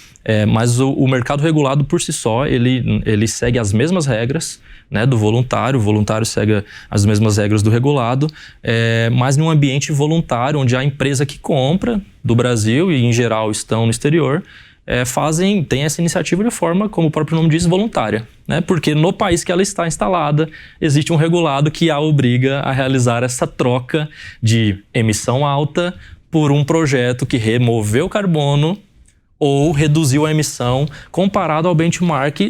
Mas o mercado regulado por si só, ele segue as mesmas regras, né, do voluntário. O voluntário segue as mesmas regras do regulado, mas num ambiente voluntário, onde a empresa que compra do Brasil e em geral estão no exterior, tem essa iniciativa de forma, como o próprio nome diz, voluntária, né? Porque no país que ela está instalada, existe um regulado que a obriga a realizar essa troca de emissão alta por um projeto que removeu carbono ou reduziu a emissão comparado ao benchmark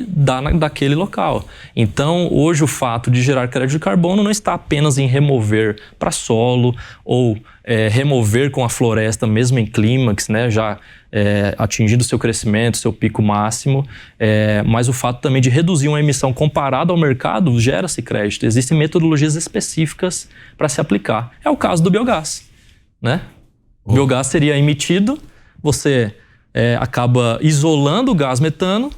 daquele local. Então, hoje o fato de gerar crédito de carbono não está apenas em remover para solo ou remover com a floresta mesmo em clímax, né, já atingindo seu crescimento, seu pico máximo, mas o fato também de reduzir uma emissão comparado ao mercado gera-se crédito. Existem metodologias específicas para se aplicar. É o caso do biogás, né? O biogás seria emitido, você acaba isolando o gás metano,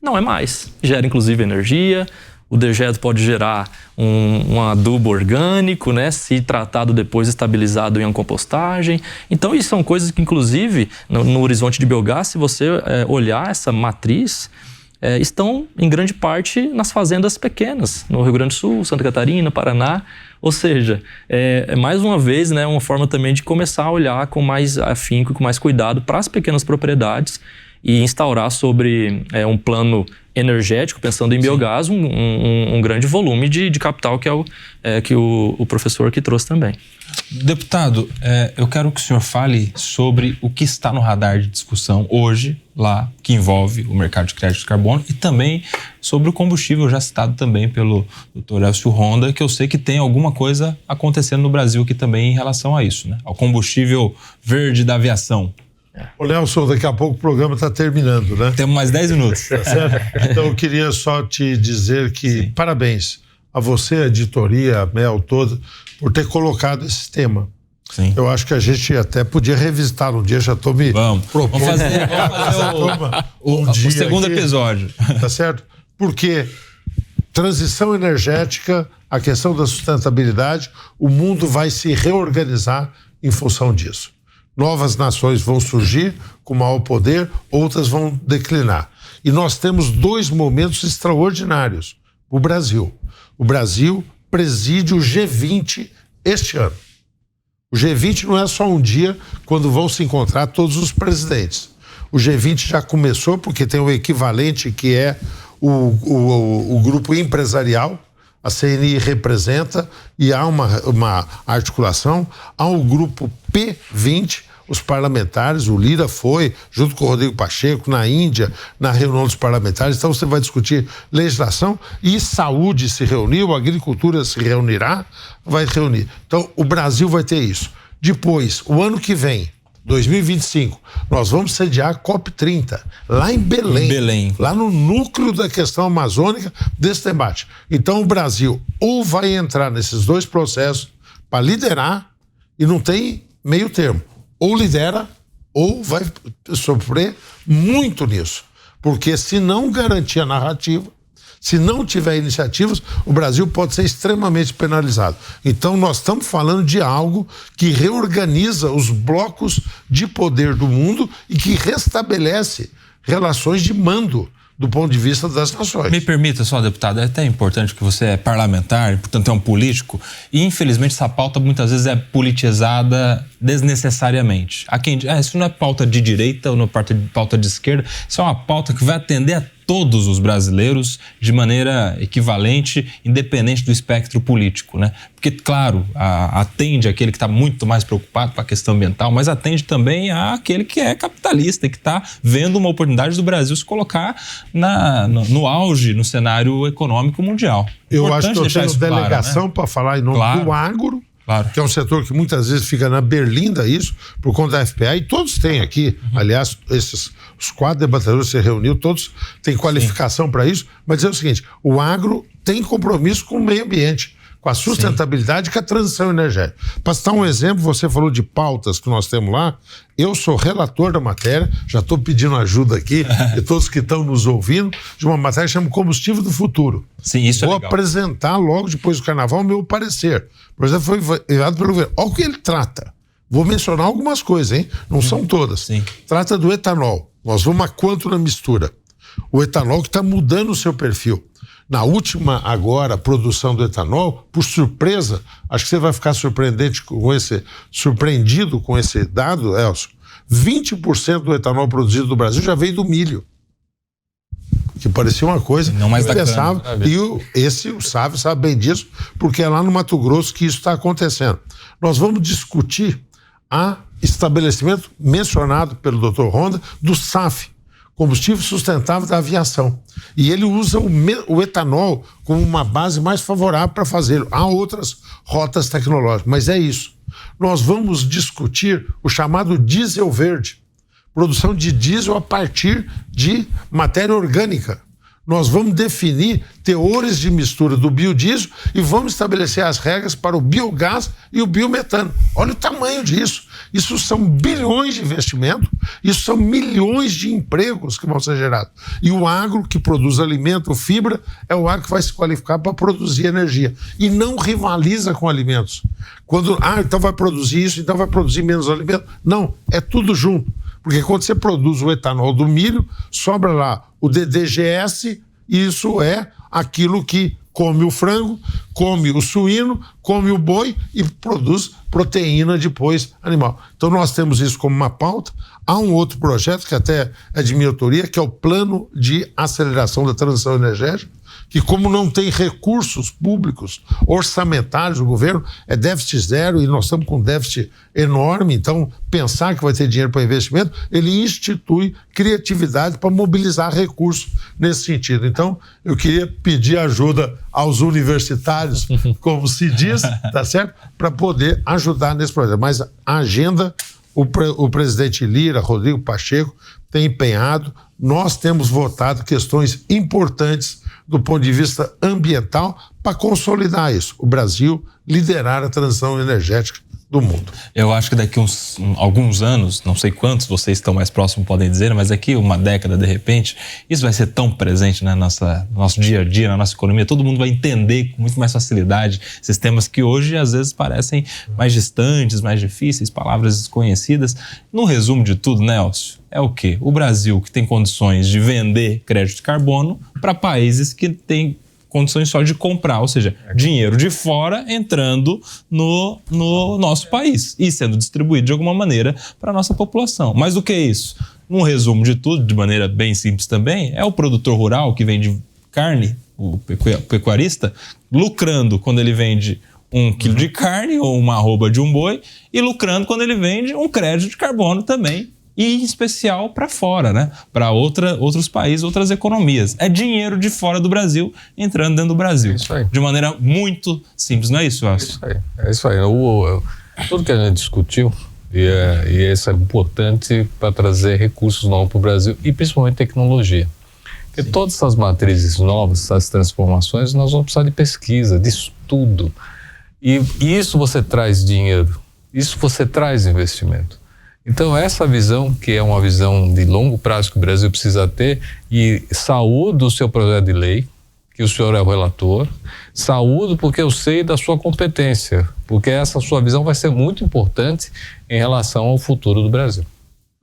não é mais. Gera inclusive energia, o dejeto pode gerar um adubo orgânico, né, se tratado depois estabilizado em uma compostagem. Então isso são coisas que inclusive no horizonte de biogás, se você olhar essa matriz, estão em grande parte nas fazendas pequenas, no Rio Grande do Sul, Santa Catarina, Paraná. Ou seja, mais uma vez, né, uma forma também de começar a olhar com mais afinco, com mais cuidado para as pequenas propriedades e instaurar sobre um plano energético, pensando em biogás, um grande volume de capital, que é que o professor aqui trouxe também. Deputado, eu quero que o senhor fale sobre o que está no radar de discussão hoje, lá, que envolve o mercado de crédito de carbono, e também sobre o combustível, já citado também pelo Dr. Elcio Honda, que eu sei que tem alguma coisa acontecendo no Brasil aqui também em relação a isso, né? Ao combustível verde da aviação. Ô, Nelson, daqui a pouco o programa está terminando, né? Temos mais 10 minutos. Tá certo? Então eu queria só te dizer que parabéns a você, a editoria, a Mel toda, por ter colocado esse tema. Sim. Eu acho que a gente até podia revisitá-lo um dia, já estou me propondo. Vamos fazer o segundo episódio. Tá certo? Porque transição energética, a questão da sustentabilidade, o mundo vai se reorganizar em função disso. Novas nações vão surgir com maior poder, outras vão declinar. E nós temos 2 momentos extraordinários. O Brasil preside o G20 este ano. O G20 não é só um dia quando vão se encontrar todos os presidentes. O G20 já começou porque tem o equivalente que é o grupo empresarial, a CNI representa, e há uma articulação. Há o grupo P20, os parlamentares, o Lira foi, junto com o Rodrigo Pacheco, na Índia, na reunião dos parlamentares. Então você vai discutir legislação e saúde se reuniu, agricultura se reunirá, vai reunir. Então o Brasil vai ter isso. Depois, o ano que vem, 2025, nós vamos sediar a COP30, lá em Belém, lá no núcleo da questão amazônica desse debate. Então o Brasil ou vai entrar nesses 2 processos para liderar, e não tem meio termo, ou lidera ou vai sofrer muito nisso, porque se não garantir a narrativa, se não tiver iniciativas, o Brasil pode ser extremamente penalizado. Então nós estamos falando de algo que reorganiza os blocos de poder do mundo e que restabelece relações de mando do ponto de vista das nações. Me permita só, deputado, é até importante que você é parlamentar, portanto é um político, e infelizmente essa pauta muitas vezes é politizada desnecessariamente. Há quem diz, isso não é pauta de direita ou não é pauta de esquerda, isso é uma pauta que vai atender a todos os brasileiros de maneira equivalente, independente do espectro político, né? Porque, claro, atende aquele que está muito mais preocupado com a questão ambiental, mas atende também àquele que é capitalista e que está vendo uma oportunidade do Brasil se colocar no auge, no cenário econômico mundial. Eu acho que eu tenho delegação, claro, né, para falar em nome do agro, claro, que é um setor que muitas vezes fica na berlinda isso, por conta da FPA, e todos têm aqui, aliás, os 4 debatedores se reuniu, todos têm qualificação para isso, mas é o seguinte, o agro tem compromisso com o meio ambiente, com a sustentabilidade e com a transição energética. Para citar um exemplo, você falou de pautas que nós temos lá, eu sou relator da matéria, já estou pedindo ajuda aqui, de todos que estão nos ouvindo, de uma matéria que chama Combustível do Futuro. Sim, isso é legal. Vou apresentar logo depois do carnaval o meu parecer. Por exemplo, foi enviado pelo governo. Olha o que ele trata. Vou mencionar algumas coisas, hein? Não são todas. Sim. Trata do etanol. Nós vamos a quanto na mistura? O etanol que está mudando o seu perfil. Na última, agora, produção do etanol, por surpresa, acho que você vai ficar surpreendido com esse dado, Elcio, 20% do etanol produzido no Brasil já veio do milho. Que parecia uma coisa não mais impensável. E o Sávio sabe bem disso, porque é lá no Mato Grosso que isso está acontecendo. Nós vamos discutir a estabelecimento mencionado pelo Dr. Honda do SAF, Combustível Sustentável da Aviação. E ele usa o etanol como uma base mais favorável para fazê-lo. Há outras rotas tecnológicas, mas é isso. Nós vamos discutir o chamado diesel verde, produção de diesel a partir de matéria orgânica. Nós vamos definir teores de mistura do biodiesel e vamos estabelecer as regras para o biogás e o biometano. Olha o tamanho disso. Isso são bilhões de investimento, isso são milhões de empregos que vão ser gerados. E o agro, que produz alimento, fibra, é o agro que vai se qualificar para produzir energia. E não rivaliza com alimentos. Quando, então vai produzir isso, então vai produzir menos alimento. Não, é tudo junto. Porque quando você produz o etanol do milho, sobra lá o DDGS, e isso é aquilo que come o frango, come o suíno, come o boi e produz proteína depois animal. Então nós temos isso como uma pauta. Há um outro projeto que até é de minha autoria, que é o Plano de Aceleração da Transição Energética, que como não tem recursos públicos orçamentários do governo, é déficit zero e nós estamos com déficit enorme, então pensar que vai ter dinheiro para investimento, ele institui criatividade para mobilizar recursos nesse sentido. Então, eu queria pedir ajuda aos universitários, como se diz, tá certo? Para poder ajudar nesse projeto. Mas a agenda, o presidente Lira, Rodrigo Pacheco, tem empenhado, nós temos votado questões importantes do ponto de vista ambiental para consolidar isso. O Brasil liderar a transição energética do mundo. Eu acho que daqui alguns anos, não sei quantos vocês estão mais próximos podem dizer, mas daqui uma década, de repente, isso vai ser tão presente no nosso dia a dia, na nossa economia, todo mundo vai entender com muito mais facilidade esses temas que hoje às vezes parecem mais distantes, mais difíceis, palavras desconhecidas. No resumo de tudo, Nelson, é o quê? O Brasil que tem condições de vender crédito de carbono para países que têm condições só de comprar, ou seja, dinheiro de fora entrando no nosso país e sendo distribuído de alguma maneira para a nossa população. Mas o que é isso? Um resumo de tudo, de maneira bem simples também, é o produtor rural que vende carne, o pecuarista, lucrando quando ele vende 1 quilo de carne ou uma arroba de um boi e lucrando quando ele vende um crédito de carbono também, e em especial para fora, né? Para outros países, outras economias. É dinheiro de fora do Brasil entrando dentro do Brasil. É isso aí. De maneira muito simples, não é isso, Elcio? É isso aí. Tudo que a gente discutiu, e isso é importante para trazer recursos novos para o Brasil, e principalmente tecnologia. Porque todas essas matrizes novas, essas transformações, nós vamos precisar de pesquisa, de estudo. E isso você traz dinheiro, isso você traz investimento. Então, essa visão, que é uma visão de longo prazo que o Brasil precisa ter, e saúdo o seu projeto de lei, que o senhor é o relator, saúdo porque eu sei da sua competência, porque essa sua visão vai ser muito importante em relação ao futuro do Brasil.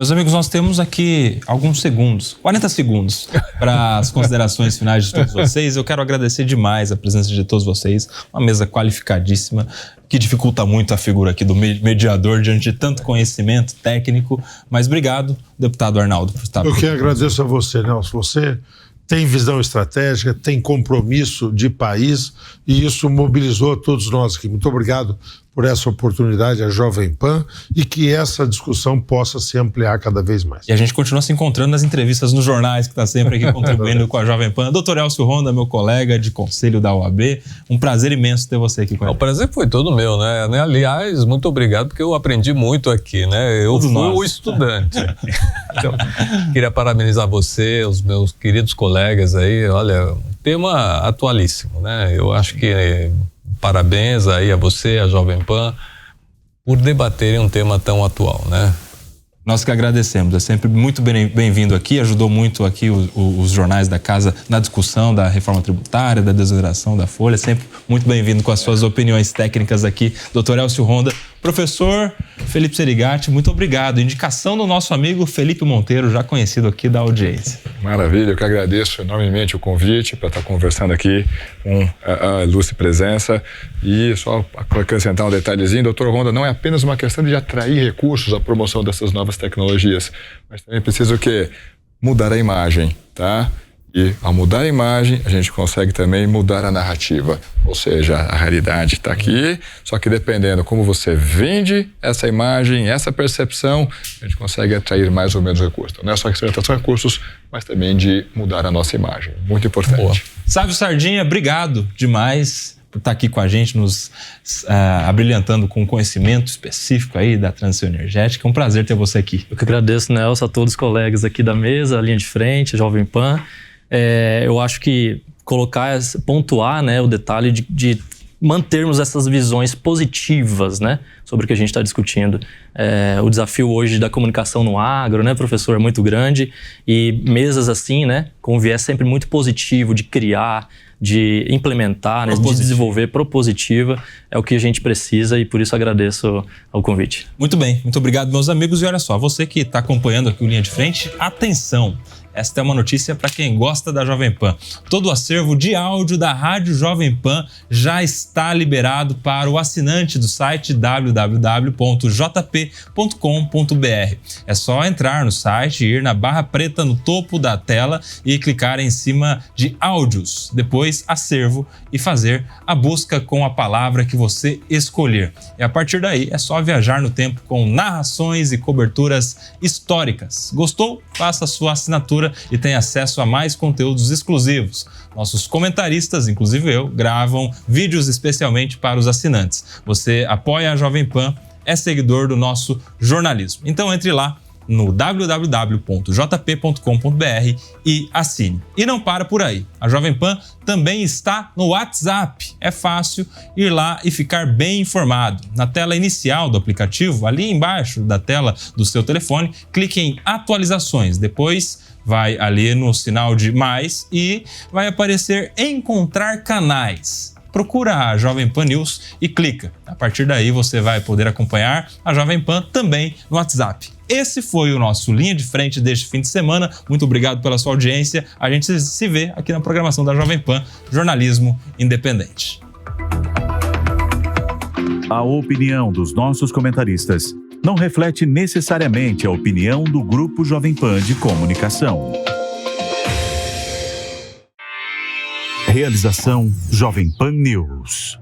Meus amigos, nós temos aqui alguns segundos, 40 segundos, para as considerações finais de todos vocês. Eu quero agradecer demais a presença de todos vocês, uma mesa qualificadíssima, que dificulta muito a figura aqui do mediador diante de tanto conhecimento técnico. Mas obrigado, deputado Arnaldo, por estar aqui. Eu que agradeço a você, Nelson. Você tem visão estratégica, tem compromisso de país e isso mobilizou a todos nós aqui. Muito obrigado por essa oportunidade, a Jovem Pan, e que essa discussão possa se ampliar cada vez mais. E a gente continua se encontrando nas entrevistas nos jornais, que está sempre aqui contribuindo com a Jovem Pan. Dr. Elcio Honda, meu colega de conselho da OAB, um prazer imenso ter você aqui com a gente. O prazer foi todo meu, né? Aliás, muito obrigado, porque eu aprendi muito aqui, né? Eu fui o estudante. Então, queria parabenizar você, os meus queridos colegas aí. Olha, tema atualíssimo, né? Eu acho que parabéns aí a você, a Jovem Pan, por debaterem um tema tão atual, né? Nós que agradecemos, é sempre muito bem-vindo aqui, ajudou muito aqui os jornais da casa na discussão da reforma tributária, da desoneração da folha, sempre muito bem-vindo com as suas opiniões técnicas aqui, Dr. Elcio Honda. Professor Felipe Serigati, muito obrigado. Indicação do nosso amigo Felipe Monteiro, já conhecido aqui da audiência. Maravilha, eu que agradeço enormemente o convite para estar conversando aqui com a ilustre presença. E só acrescentar um detalhezinho, doutor Honda, não é apenas uma questão de atrair recursos à promoção dessas novas tecnologias, mas também precisa o quê? Mudar a imagem, tá? E ao mudar a imagem, a gente consegue também mudar a narrativa. Ou seja, a realidade está aqui, só que dependendo como você vende essa imagem, essa percepção, a gente consegue atrair mais ou menos recursos. Então, não é só questão de atrair recursos, mas também de mudar a nossa imagem. Muito importante. Boa. Sávio Sardinha, obrigado demais por estar aqui com a gente, nos abrilhantando com conhecimento específico aí da transição energética. É um prazer ter você aqui. Eu que agradeço, Nelson, a todos os colegas aqui da mesa, a linha de frente, a Jovem Pan. Eu acho que pontuar, né, o detalhe de mantermos essas visões positivas, né, sobre o que a gente está discutindo. O desafio hoje da comunicação no agro, né, professor, é muito grande, e mesas assim, né, com um viés sempre muito positivo de criar, de implementar, né, de desenvolver, propositiva, é o que a gente precisa, e por isso agradeço ao convite. Muito bem, muito obrigado, meus amigos. E olha só, você que está acompanhando aqui o Linha de Frente, atenção! Esta é uma notícia para quem gosta da Jovem Pan. Todo o acervo de áudio da Rádio Jovem Pan já está liberado para o assinante do site www.jp.com.br. É só entrar no site, ir na barra preta no topo da tela e clicar em cima de áudios, depois acervo e fazer a busca com a palavra que você escolher. E a partir daí é só viajar no tempo com narrações e coberturas históricas. Gostou? Faça a sua assinatura e tem acesso a mais conteúdos exclusivos. Nossos comentaristas, inclusive eu, gravam vídeos especialmente para os assinantes. Você apoia a Jovem Pan, é seguidor do nosso jornalismo. Então entre lá no www.jp.com.br e assine. E não para por aí. A Jovem Pan também está no WhatsApp. É fácil ir lá e ficar bem informado. Na tela inicial do aplicativo, ali embaixo da tela do seu telefone, clique em atualizações. Depois vai ali no sinal de mais e vai aparecer encontrar canais. Procura a Jovem Pan News e clica. A partir daí você vai poder acompanhar a Jovem Pan também no WhatsApp. Esse foi o nosso Linha de Frente deste fim de semana. Muito obrigado pela sua audiência. A gente se vê aqui na programação da Jovem Pan, jornalismo independente. A opinião dos nossos comentaristas não reflete necessariamente a opinião do Grupo Jovem Pan de Comunicação. Realização Jovem Pan News.